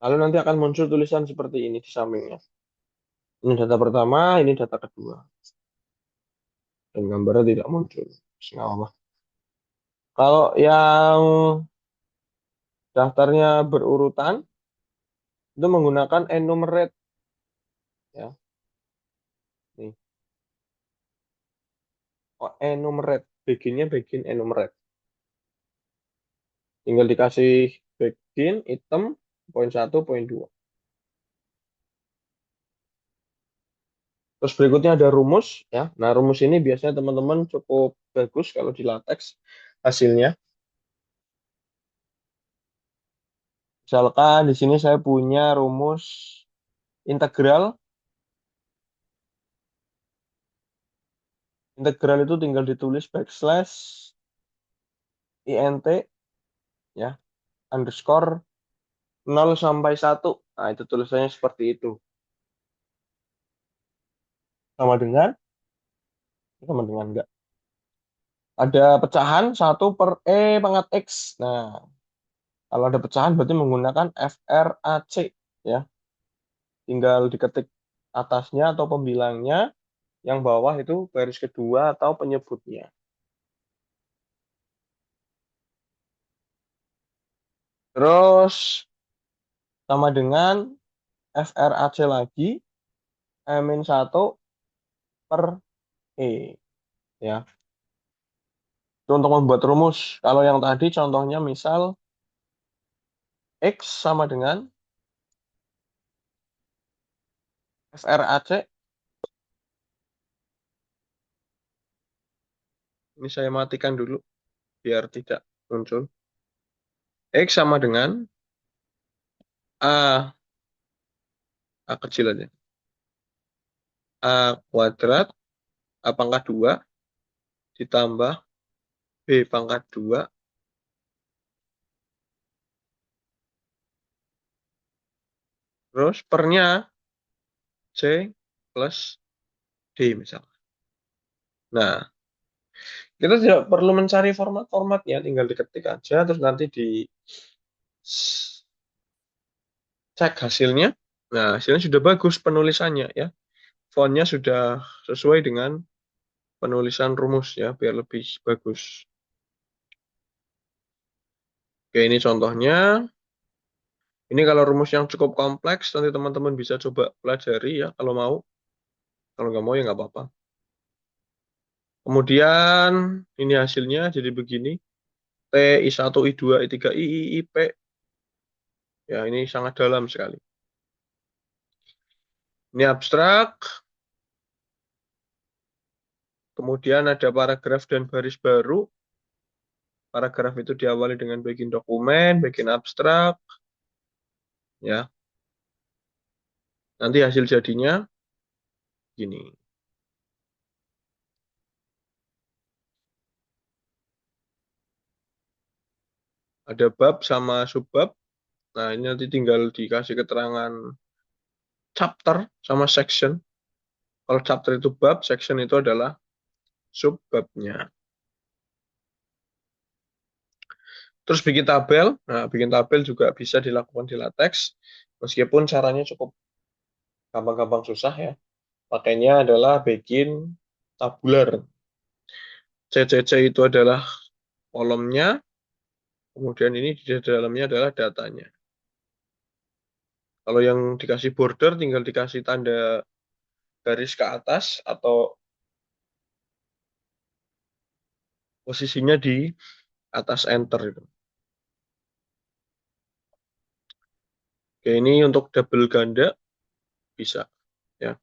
Lalu nanti akan muncul tulisan seperti ini di sampingnya. Ini data pertama, ini data kedua. Dan gambarnya tidak muncul. Nggak apa-apa. Kalau yang daftarnya berurutan, itu menggunakan enumerate. Ya. Nih. Oh, enumerate. Beginnya begin enumerate. Tinggal dikasih begin, item, poin 1, poin 2. Terus berikutnya ada rumus. Ya. Nah, rumus ini biasanya teman-teman cukup bagus kalau di latex hasilnya. Misalkan di sini saya punya rumus integral. Integral itu tinggal ditulis backslash int ya underscore 0 sampai 1. Nah, itu tulisannya seperti itu. Sama dengan enggak. Ada pecahan 1/e⁻x. Nah, kalau ada pecahan berarti menggunakan frac ya. Tinggal diketik atasnya atau pembilangnya, yang bawah itu baris kedua atau penyebutnya. Terus sama dengan frac lagi -1 per e ya. Itu untuk membuat rumus. Kalau yang tadi contohnya misal x sama dengan frac. Ini saya matikan dulu biar tidak muncul. X sama dengan A, A kecil aja. A kuadrat, A pangkat 2, ditambah B pangkat 2, terus pernya C plus D misalnya. Nah, kita tidak perlu mencari format-formatnya, tinggal diketik aja, terus nanti di cek hasilnya. Nah, hasilnya sudah bagus penulisannya ya. Fontnya sudah sesuai dengan penulisan rumus ya, biar lebih bagus. Oke, ini contohnya. Ini kalau rumus yang cukup kompleks, nanti teman-teman bisa coba pelajari ya, kalau mau. Kalau nggak mau ya nggak apa-apa. Kemudian, ini hasilnya jadi begini. T, I1, I2, I3, I, P. Ya, ini sangat dalam sekali. Ini abstrak. Kemudian ada paragraf dan baris baru. Paragraf itu diawali dengan bagian dokumen, bagian abstrak. ya. Nanti hasil jadinya gini. Ada bab sama subbab. Nah, ini nanti tinggal dikasih keterangan chapter sama section. Kalau chapter itu bab, section itu adalah subbabnya. Terus bikin tabel. Nah, bikin tabel juga bisa dilakukan di LaTeX. Meskipun caranya cukup gampang-gampang susah ya. Makanya adalah bikin tabular. CCC itu adalah kolomnya. Kemudian ini di dalamnya adalah datanya. Kalau yang dikasih border tinggal dikasih tanda garis ke atas atau posisinya di atas enter itu. Oke, ini untuk double ganda bisa ya.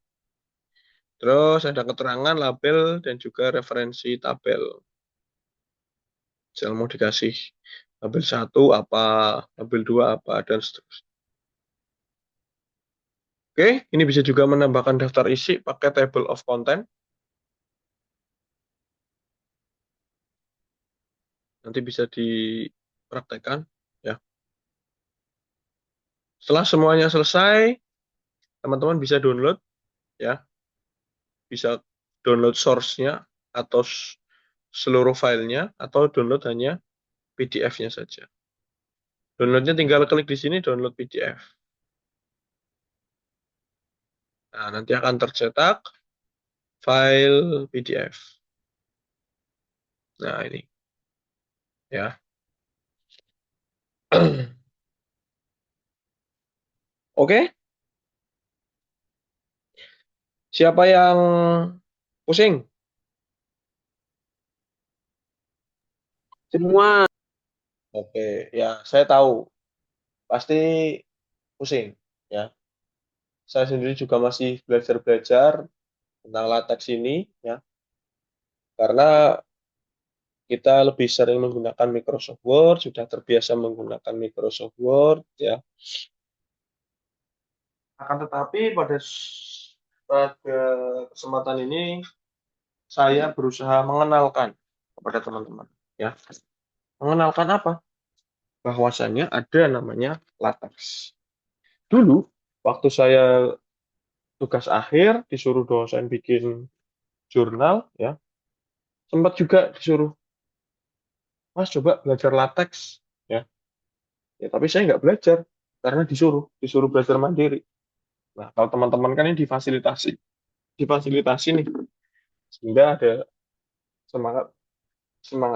Terus ada keterangan, label dan juga referensi tabel. Misal mau dikasih tabel 1 apa, tabel 2 apa dan seterusnya. Oke, ini bisa juga menambahkan daftar isi pakai table of content. Nanti bisa dipraktekkan ya. Setelah semuanya selesai, teman-teman bisa download ya. Bisa download source-nya atau seluruh filenya atau download hanya PDF-nya saja. Downloadnya tinggal klik di sini download PDF. Nah, nanti akan tercetak file PDF. Nah, ini ya. Oke, siapa yang pusing? Semua. Oke, ya saya tahu pasti pusing ya. Saya sendiri juga masih belajar-belajar tentang LaTeX ini ya. Karena kita lebih sering menggunakan Microsoft Word, sudah terbiasa menggunakan Microsoft Word ya. Akan tetapi pada kesempatan ini saya berusaha mengenalkan kepada teman-teman ya. Mengenalkan apa? Bahwasannya ada namanya LaTeX. Dulu waktu saya tugas akhir disuruh dosen bikin jurnal ya, sempat juga disuruh, Mas coba belajar LaTeX ya. Ya tapi saya nggak belajar karena disuruh belajar mandiri. Nah, kalau teman-teman kan ini difasilitasi nih, sehingga ada semangat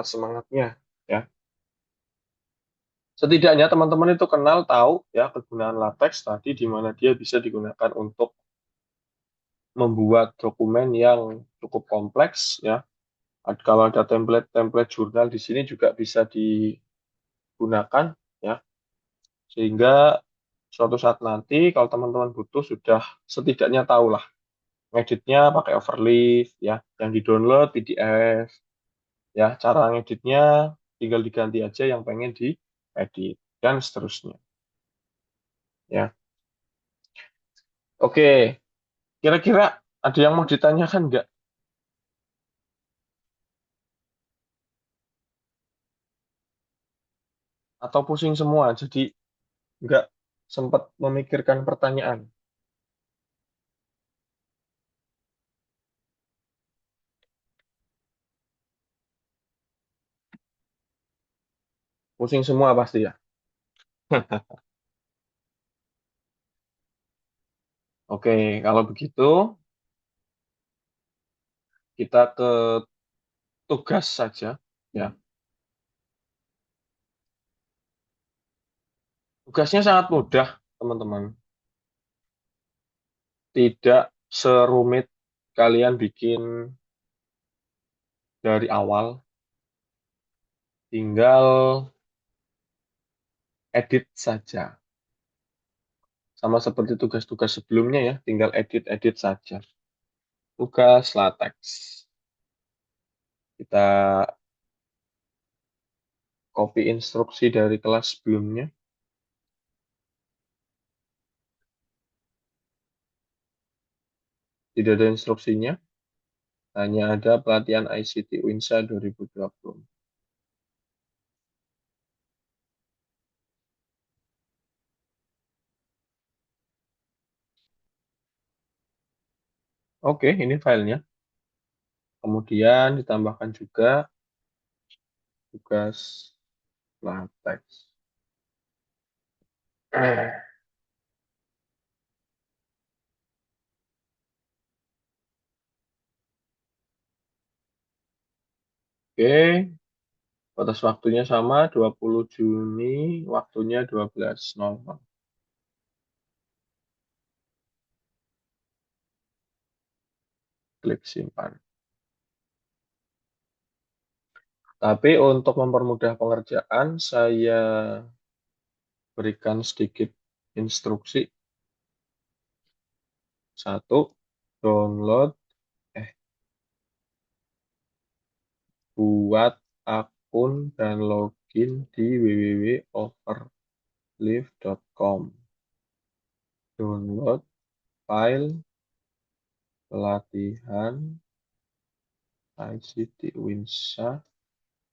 semangatnya ya. Setidaknya teman-teman itu kenal tahu ya kegunaan LaTeX tadi di mana dia bisa digunakan untuk membuat dokumen yang cukup kompleks ya. Kalau ada template-template jurnal di sini juga bisa digunakan ya. Sehingga suatu saat nanti kalau teman-teman butuh sudah setidaknya tahu lah ngeditnya pakai Overleaf ya, yang di-download PDF ya, cara ngeditnya tinggal diganti aja yang pengen diedit dan seterusnya ya. Oke, kira-kira ada yang mau ditanyakan nggak? Atau pusing semua jadi nggak sempat memikirkan pertanyaan? Pusing semua pasti ya. Oke, kalau begitu kita ke tugas saja ya. Tugasnya sangat mudah, teman-teman. Tidak serumit kalian bikin dari awal, tinggal edit saja. Sama seperti tugas-tugas sebelumnya ya, tinggal edit-edit saja. Tugas LaTeX. Kita copy instruksi dari kelas sebelumnya. Tidak ada instruksinya, hanya ada pelatihan ICT Winsa 2020. Oke, ini filenya. Kemudian ditambahkan juga tugas latex. Oke, batas waktunya sama, 20 Juni, waktunya 12.00. Klik simpan. Tapi untuk mempermudah pengerjaan, saya berikan sedikit instruksi. Satu, download, buat akun dan login di www.overleaf.com. Download file pelatihan ICT Winsa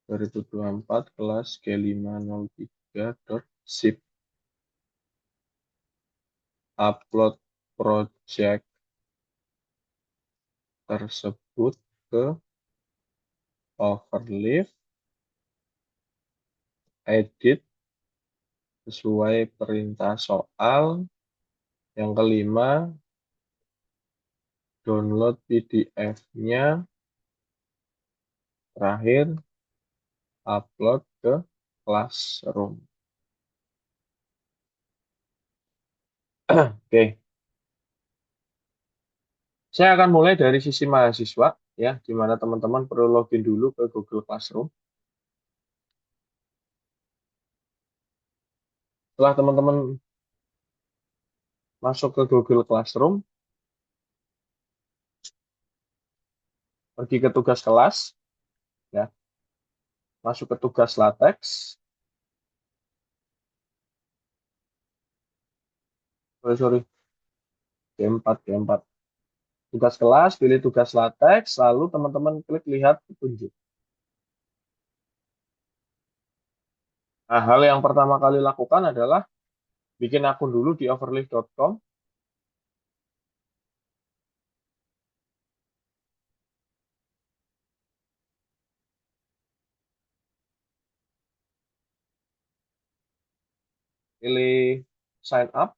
2024 kelas G503.zip. Upload project tersebut ke Overleaf, edit sesuai perintah soal. Yang kelima, download PDF-nya. Terakhir, upload ke Classroom. Oke, saya akan mulai dari sisi mahasiswa, ya, di mana teman-teman perlu login dulu ke Google Classroom. Setelah teman-teman masuk ke Google Classroom, pergi ke tugas kelas, ya, masuk ke tugas latex, sorry, G4. Tugas kelas, pilih tugas latex, lalu teman-teman klik lihat petunjuk. Nah, hal yang pertama kali lakukan adalah bikin akun dulu di overleaf.com. Pilih sign up.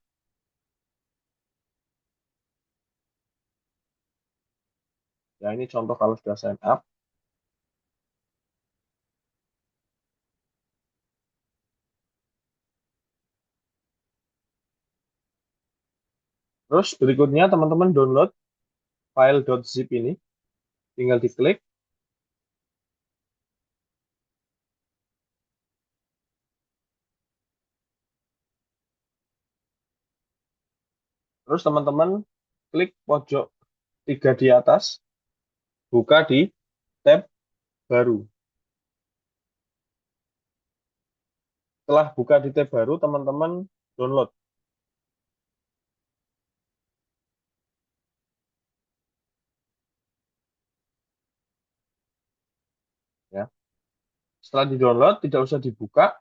Ya, ini contoh kalau sudah sign up. Terus berikutnya teman-teman download file .zip ini. Tinggal diklik. Terus teman-teman klik pojok 3 di atas. Buka di tab baru. Setelah buka di tab baru, teman-teman download. Ya. Setelah di-download, tidak usah dibuka.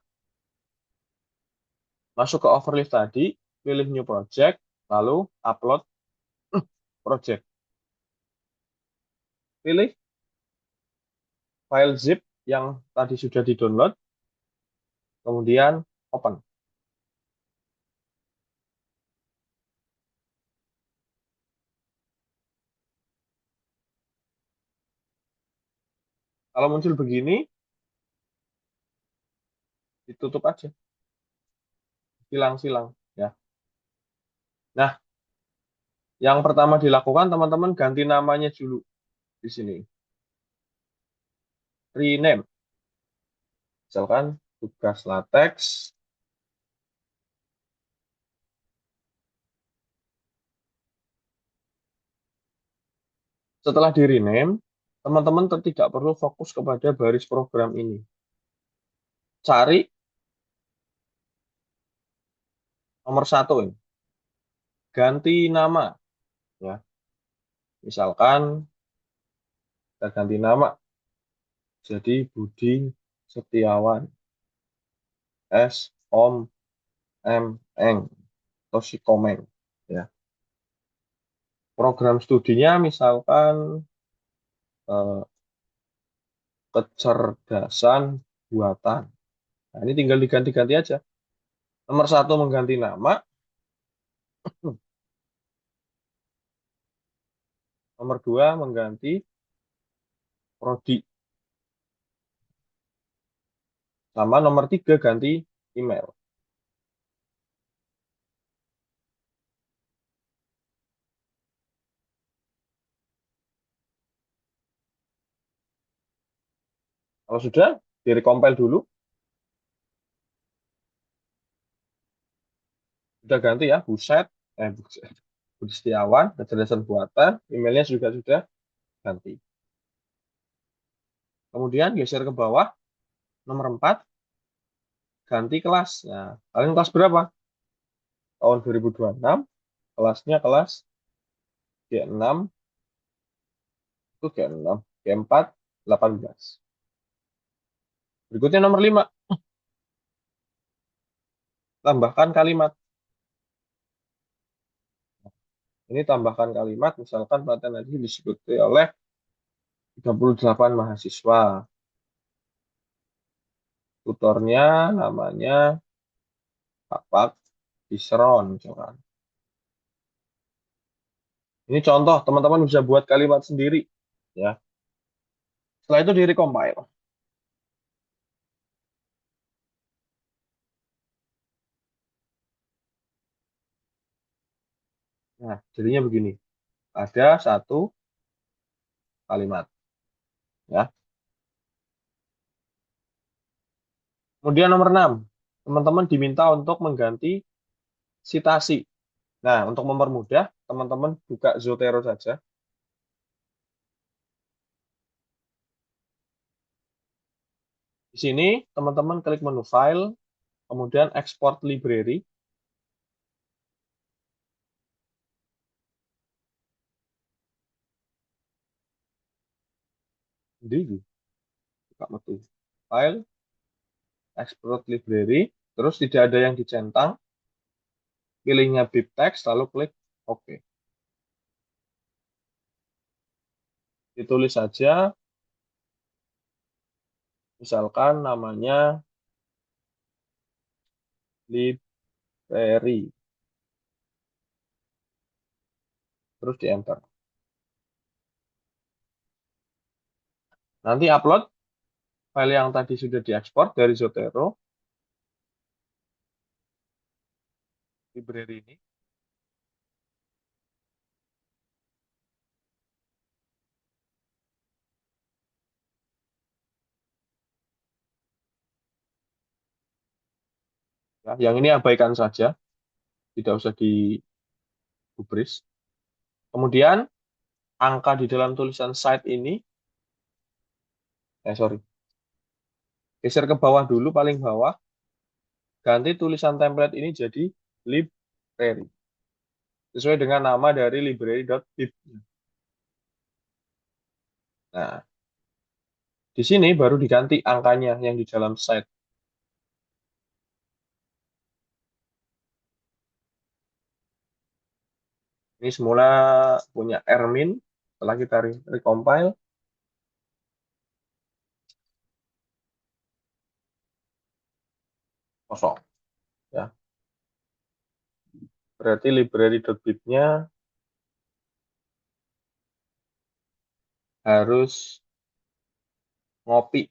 Masuk ke Overleaf tadi, pilih New Project, lalu upload project. Pilih file zip yang tadi sudah di-download, kemudian open. Kalau muncul begini, ditutup aja. Silang-silang. Ya. Nah, yang pertama dilakukan, teman-teman ganti namanya dulu di sini. Rename. Misalkan tugas latex. Setelah di rename, teman-teman tidak perlu fokus kepada baris program ini. Cari nomor 1 ini. Ganti nama. Ya. Misalkan kita ganti nama jadi Budi Setiawan, S Om M Eng atau si Komeng, ya. Program studinya misalkan eh, kecerdasan buatan. Nah, ini tinggal diganti-ganti aja. Nomor satu mengganti nama, nomor dua mengganti prodi, sama nomor tiga ganti email. Kalau sudah, direcompile dulu. Sudah ganti ya, Buset, Budi Setiawan, kecerdasan buatan, emailnya juga sudah ganti. Kemudian geser ke bawah, nomor 4, ganti kelas. Nah, kalian kelas berapa? Tahun 2026, kelasnya kelas G6, itu G6, G4, 18. Berikutnya nomor 5, tambahkan kalimat. Ini tambahkan kalimat, misalkan pelatihan tadi diikuti oleh 38 mahasiswa. Tutornya namanya Bapak Isron, misalkan. Ini contoh, teman-teman bisa buat kalimat sendiri, ya. Setelah itu di-recompile. Nah, jadinya begini. Ada satu kalimat, ya. Kemudian nomor 6, teman-teman diminta untuk mengganti sitasi. Nah, untuk mempermudah, teman-teman buka Zotero saja. Di sini, teman-teman klik menu File, kemudian Export Library. Di buka menu File, Export Library, terus tidak ada yang dicentang, pilihnya BibTeX, lalu klik OK. Ditulis saja, misalkan namanya library, terus di enter. Nanti upload file yang tadi sudah diekspor dari Zotero, library ini. Ya, yang ini abaikan saja, tidak usah digubris. Kemudian angka di dalam tulisan site ini, geser ke bawah dulu, paling bawah, ganti tulisan template ini jadi library, sesuai dengan nama dari library.bib. Nah, di sini baru diganti angkanya yang di dalam site. Ini semula punya ermin, setelah kita recompile, kosong. Ya. Berarti library.bib-nya harus ngopi.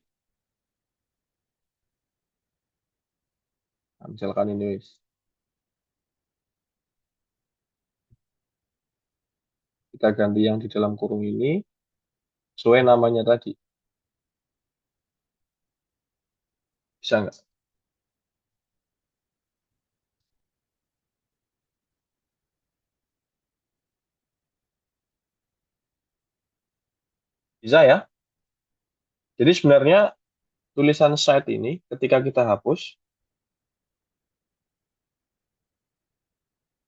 Nah, misalkan ini kita ganti yang di dalam kurung ini sesuai namanya tadi. Bisa nggak? Bisa ya. Jadi sebenarnya tulisan site ini ketika kita hapus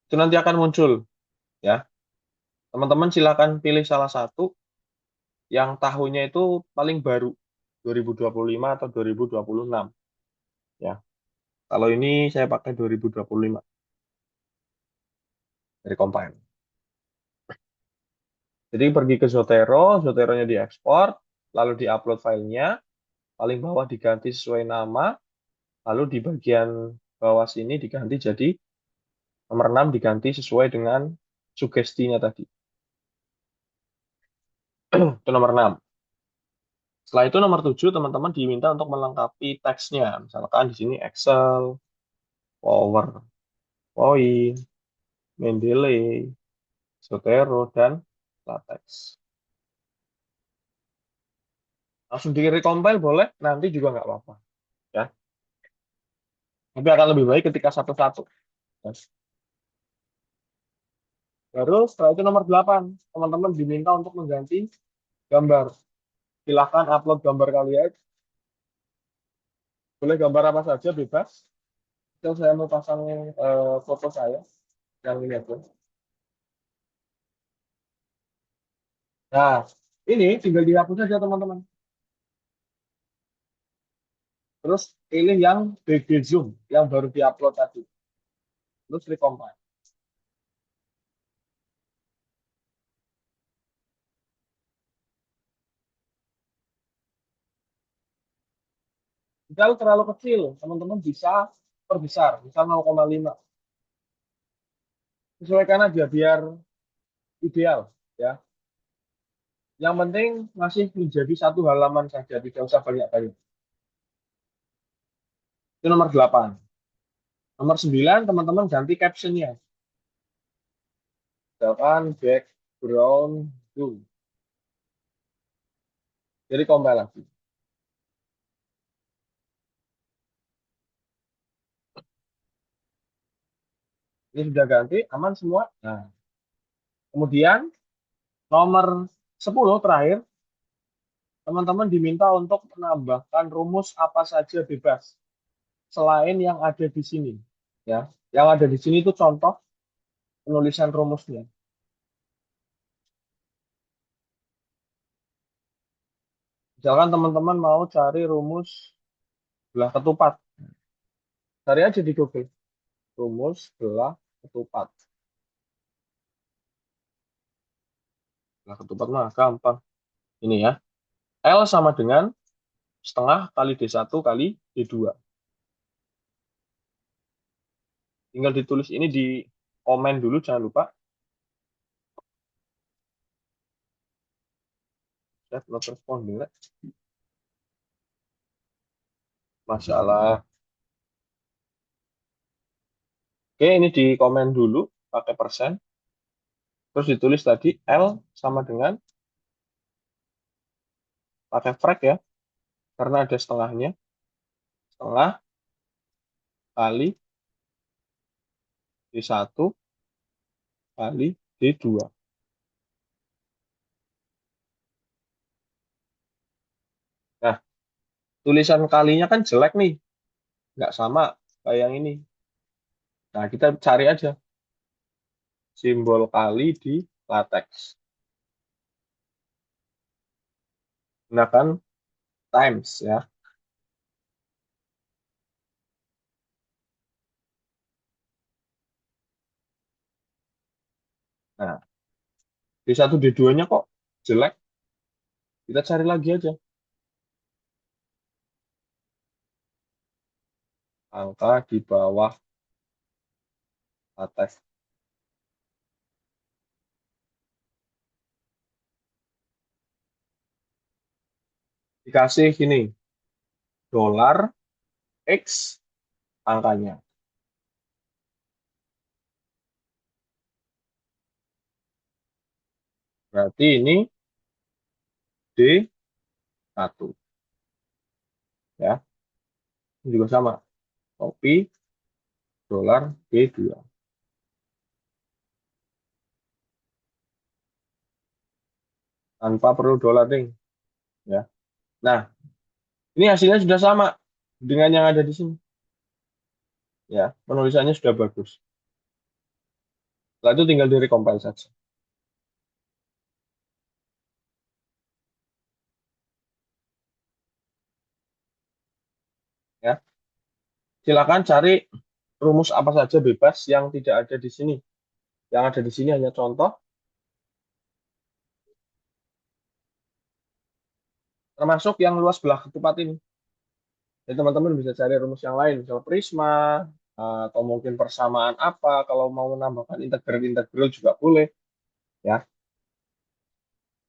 itu nanti akan muncul, ya. Teman-teman silakan pilih salah satu yang tahunnya itu paling baru, 2025 atau 2026. Ya, kalau ini saya pakai 2025 dari Compile. Jadi pergi ke Zotero, Zoteronya diekspor, lalu diupload filenya, paling bawah diganti sesuai nama, lalu di bagian bawah sini diganti jadi nomor 6 diganti sesuai dengan sugestinya tadi. Itu nomor 6. Setelah itu nomor 7 teman-teman diminta untuk melengkapi teksnya. Misalkan di sini Excel, PowerPoint, Mendeley, Zotero, dan LaTeX. Langsung di recompile boleh, nanti juga nggak apa-apa. Ya. Tapi akan lebih baik ketika satu-satu. Ya. Baru setelah itu nomor 8, teman-teman diminta untuk mengganti gambar. Silahkan upload gambar kalian. Boleh gambar apa saja, bebas. Itu saya mau pasang foto saya. Yang ini aja. Nah, ini tinggal dihapus saja teman-teman. Terus pilih yang BG Zoom, yang baru diupload tadi. Terus recompile. Jika terlalu kecil, teman-teman bisa perbesar, misal 0,5. Sesuaikan aja biar ideal. Ya. Yang penting masih menjadi satu halaman saja, tidak usah banyak-banyak. Itu nomor 8. Nomor 9, teman-teman ganti captionnya. Misalkan background blue. Jadi compile lagi. Ini sudah ganti, aman semua. Nah, kemudian nomor 10 terakhir, teman-teman diminta untuk menambahkan rumus apa saja bebas selain yang ada di sini. Ya, yang ada di sini itu contoh penulisan rumusnya. Misalkan teman-teman mau cari rumus belah ketupat. Cari aja di Google. Rumus belah ketupat. Belah ketupat mah gampang. Ini ya. L sama dengan setengah kali D1 kali D2. Tinggal ditulis ini di komen dulu, jangan lupa. Set not responding. Masalah. Oke, ini di komen dulu pakai persen. Terus ditulis tadi L sama dengan pakai frag ya. Karena ada setengahnya. Setengah kali D1 kali D2. Nah, tulisan kalinya kan jelek nih. Nggak sama kayak yang ini. Nah, kita cari aja simbol kali di LaTeX. Gunakan times ya. Nah, D1 D2-nya kok jelek. Kita cari lagi aja. Angka di bawah LaTeX. Dikasih ini dolar X angkanya. Berarti ini D1. Ya, ini juga sama. Copy dolar D2. Tanpa perlu dolar ding. Ya. Nah, ini hasilnya sudah sama dengan yang ada di sini. Ya, penulisannya sudah bagus. Setelah itu tinggal direcompile saja. Ya. Silakan cari rumus apa saja bebas yang tidak ada di sini. Yang ada di sini hanya contoh, termasuk yang luas belah ketupat ini. Jadi teman-teman bisa cari rumus yang lain, misalnya prisma, atau mungkin persamaan apa. Kalau mau menambahkan integral-integral juga boleh. Ya.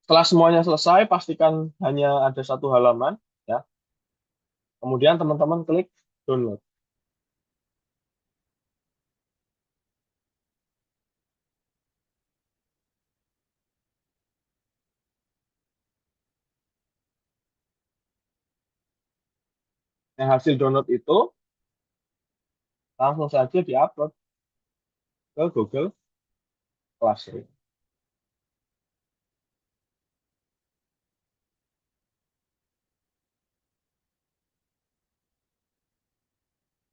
Setelah semuanya selesai, pastikan hanya ada satu halaman. Ya. Kemudian teman-teman klik download. Yang hasil download itu langsung saja diupload ke Google Classroom.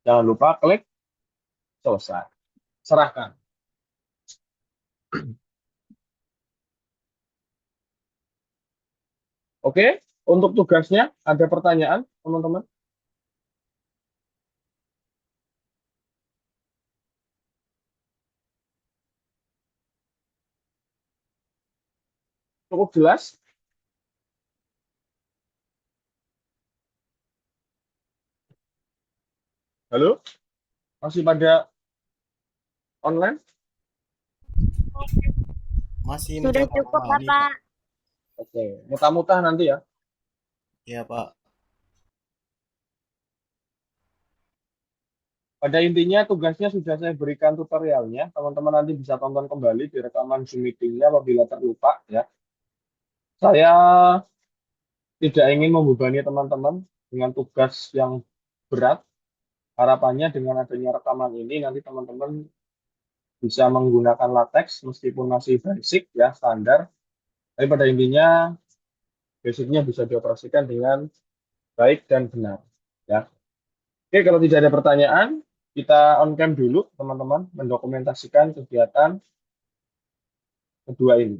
Jangan lupa klik selesai. Serahkan. Oke, untuk tugasnya ada pertanyaan, teman-teman? Cukup jelas? Halo? Masih pada online? Masih Sudah mencoba cukup, memahami, Pak. Bapak. Oke, mudah-mudahan nanti ya. Iya, Pak. Pada intinya tugasnya sudah saya berikan tutorialnya. Teman-teman nanti bisa tonton kembali di rekaman Zoom meetingnya apabila terlupa ya. Saya tidak ingin membebani teman-teman dengan tugas yang berat. Harapannya dengan adanya rekaman ini nanti teman-teman bisa menggunakan latex meskipun masih basic ya standar. Tapi pada intinya basicnya bisa dioperasikan dengan baik dan benar ya. Oke, kalau tidak ada pertanyaan, kita on cam dulu teman-teman mendokumentasikan kegiatan kedua ini.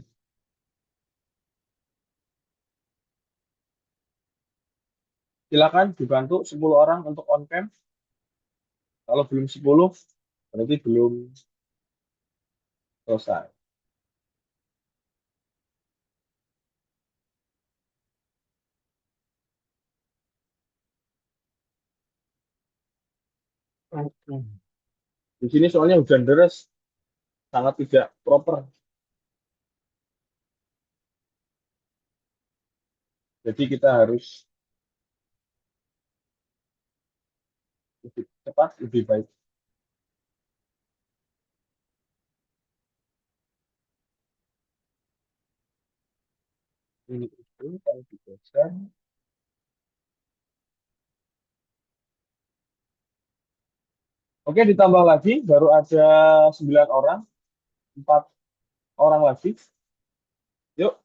Silakan dibantu 10 orang untuk on cam. Kalau belum 10, berarti belum selesai. Di sini soalnya hujan deras, sangat tidak proper. Jadi kita harus lebih cepat, lebih baik. Ini itu kalau digeser. Oke, ditambah lagi, baru ada 9 orang, 4 orang lagi. Yuk,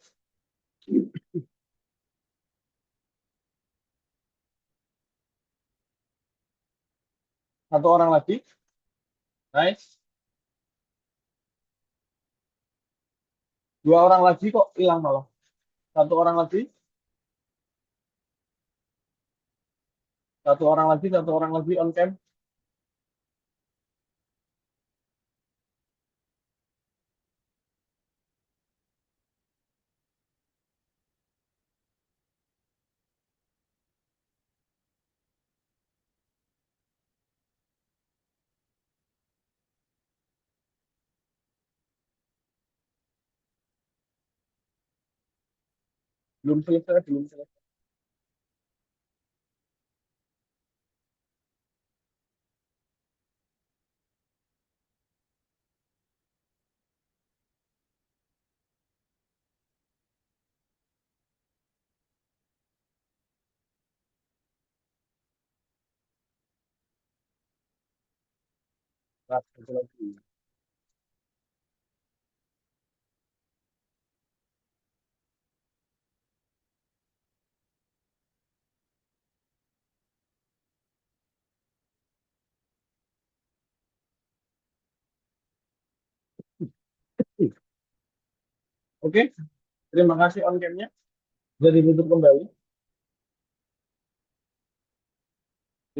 satu orang lagi. Nice. 2 orang lagi kok hilang malah. Satu orang lagi, satu orang lagi on cam. Belum selesai, belum selesai. Nah, satu lagi. Oke, terima kasih on cam-nya. Jadi ditutup kembali.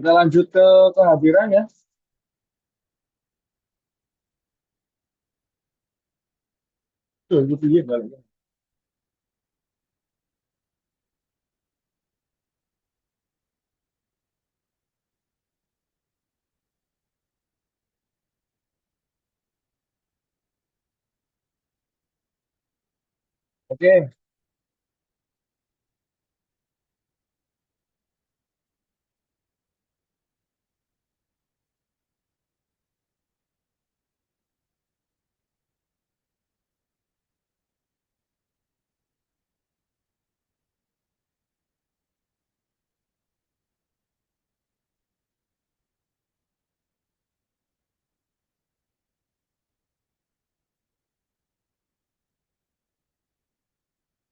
Kita lanjut ke kehadiran ya. Tuh, itu dia balik. Oke,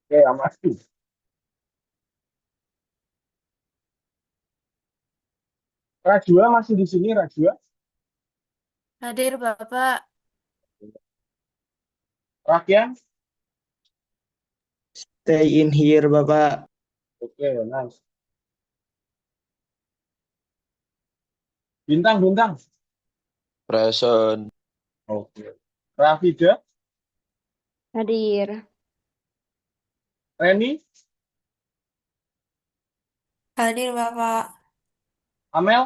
oke, Amasti. Rajua masih di sini, Rajua. Hadir Bapak. Rakyat. Stay in here, Bapak. Oke, nice. Bintang, bintang. Present. Oke. Rafida, Hadir. Reni, Hadir Bapak. Amel,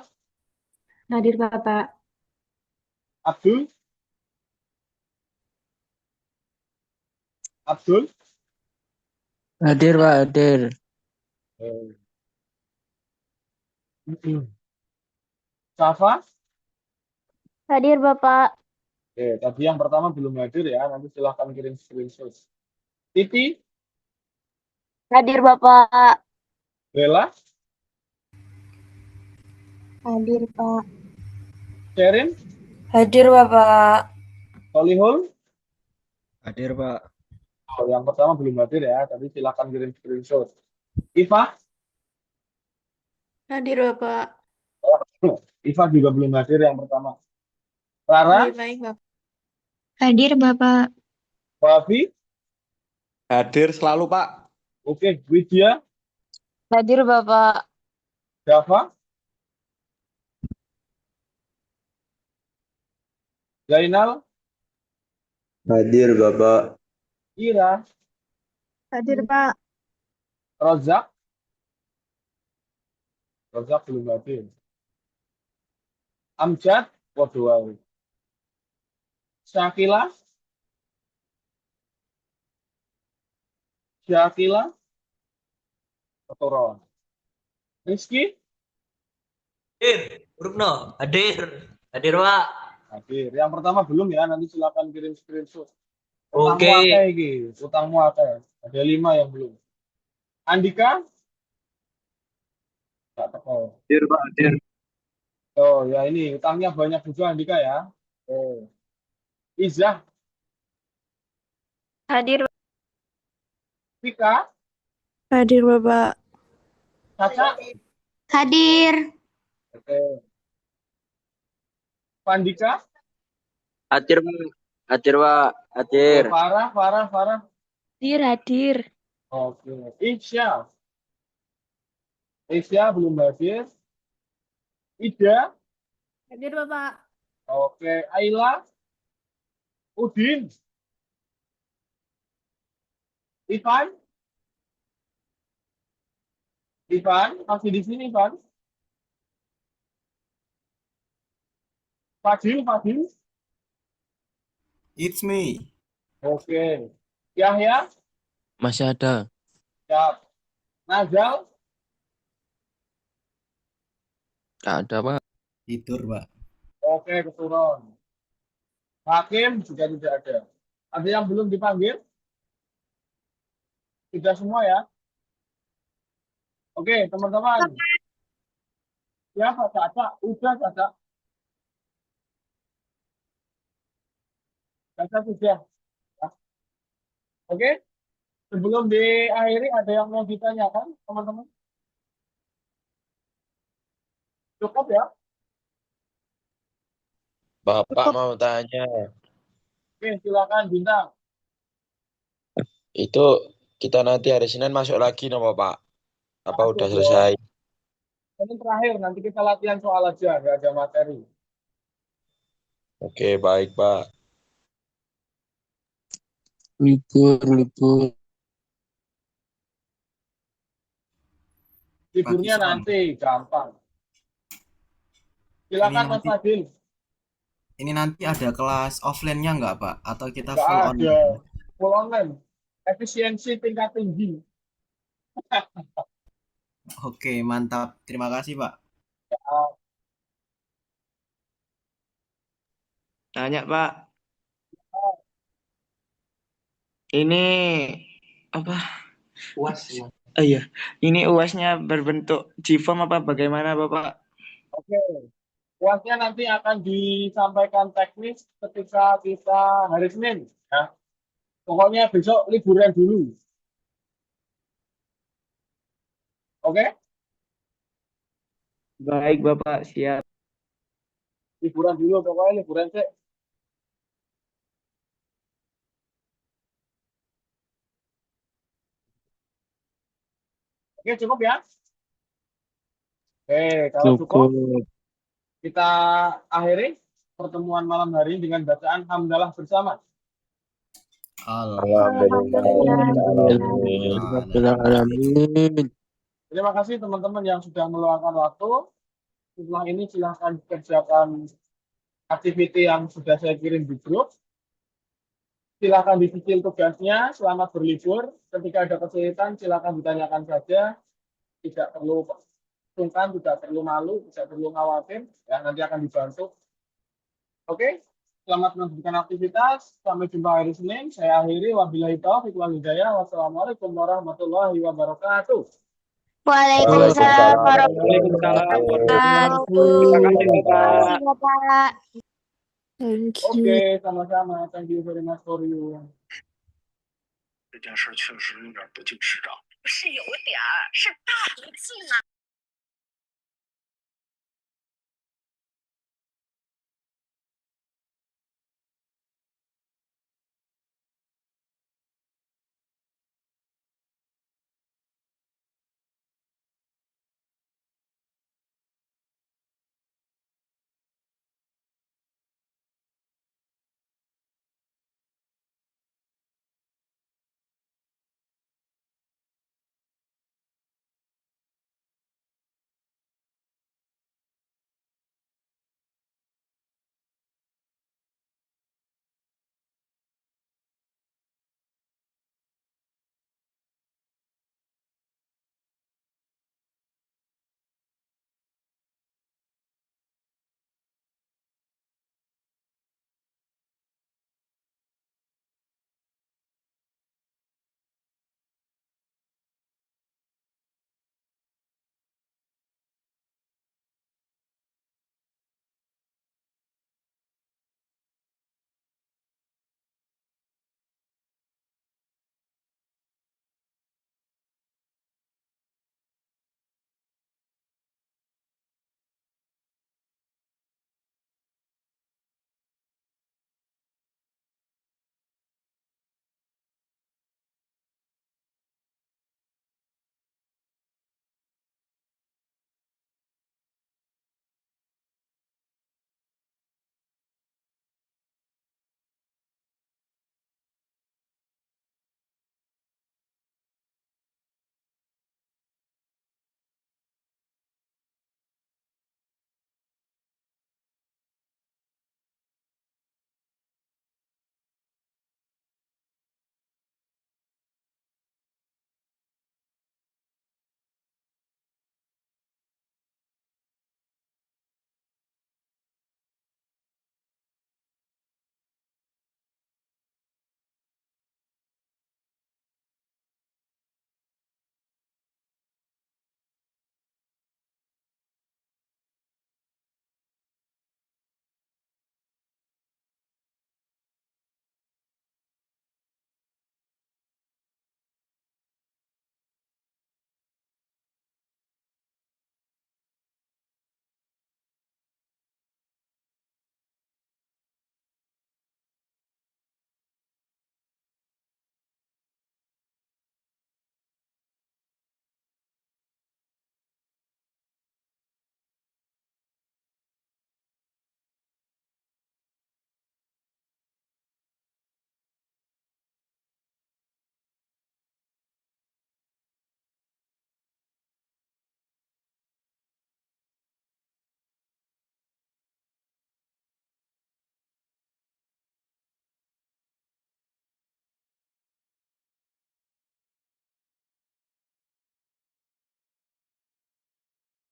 Hadir Bapak. Abdul, Abdul. Hadir, Pak, hadir. Eh, Safa. Hadir Bapak. Oke, tadi yang pertama belum hadir ya. Nanti silahkan kirim screenshot. Titi, Hadir Bapak. Bella, Hadir Pak. Sherin, Hadir Bapak. Solihul. Hadir, Pak. Oh, yang pertama belum hadir ya. Tadi silahkan kirim screenshot. Iva, Hadir Bapak. Iva juga belum hadir yang pertama. Rara, Baik Bapak. Hadir Bapak. Wafi, Hadir selalu, Pak. oke, Widya, Hadir Bapak. Dava, Zainal, Hadir, Bapak. Ira, Hadir Pak. Rozak, Rozak belum hadir. Amjad, waduh, waduh. Syakila, Syakila, Kotoron. Rizky, Hadir, Brukno, hadir, hadir Pak. hadir. Yang pertama belum ya, nanti silakan kirim screenshot. Oke. Utangmu akeh iki, utangmu akeh. Ada 5 yang belum. Andika, tak teko. Hadir, Pak, hadir. Oh ya ini utangnya banyak juga Andika ya. Oh. Izah, Hadir. Vika, Hadir Bapak. Caca, Hadir. oke. Pandika, Hadir, Pak. Hadir, Pak. Hadir. Farah, Farah, Farah. Hadir. Hadir. Oke. Isya, Isya belum hadir. Ida, Hadir Bapak. oke. Ayla, Udin, Ivan, Ivan masih di sini Ivan. Fadil, Fadil, It's me. oke. Yahya, Masih ada. siap. Nazal, Nggak ada, Pak. Tidur, Pak. oke keturun. Hakim juga tidak ada. Ada yang belum dipanggil? Sudah semua ya? Oke, teman-teman. Siapa Caca? Udah Caca. Caca sudah. Ya. Oke, sebelum diakhiri ada yang mau ditanyakan, teman-teman? Cukup ya? Bapak mau tanya, Oke, silakan Bintang. itu kita nanti hari Senin masuk lagi no Pak? Apa Masuk udah dong. selesai? Ini terakhir, nanti kita latihan soal aja, nggak ada materi. Oke, baik, Pak. Libur. Liburnya Pagi sore. nanti, gampang. Ini Silakan Mas nanti, Fadil. ini nanti ada kelas offline-nya nggak, Pak? Atau kita Nggak full ada, online? full online. Efisiensi tingkat tinggi. Oke, mantap. Terima kasih, Pak. Tanya, Pak. Ini apa? UAS. Oh iya, ini UAS-nya berbentuk G-form apa bagaimana, Bapak? Oke. Kuasnya nanti akan disampaikan teknis ketika kita hari Senin. Ya. Pokoknya besok liburan dulu. Oke? Baik, Bapak, siap. Liburan dulu, pokoknya liburan sih. Oke, cukup ya? Oke, kalau cukup, kita akhiri pertemuan malam hari ini dengan bacaan hamdalah bersama. Alamin. Terima kasih teman-teman yang sudah meluangkan waktu. Setelah ini silahkan kerjakan aktiviti yang sudah saya kirim di grup. Silahkan dicicil tugasnya, selamat berlibur. Ketika ada kesulitan, silahkan ditanyakan saja. Tidak perlu sungkan, tidak perlu malu, tidak perlu khawatir. Ya, nanti akan dibantu. Oke, selamat melanjutkan aktivitas. Sampai jumpa hari Senin. Saya akhiri. Wabillahi taufiq wal hidayah. Wassalamualaikum warahmatullahi wabarakatuh. Waalaikumsalam Waalaikumsalam warahmatullahi warahmatullahi wabarakatuh. wabarakatuh. Bapak. Thank you. Oke, sama-sama. Thank you very much for you. 这件事确实有点不经世长。是有点儿，是大不敬啊。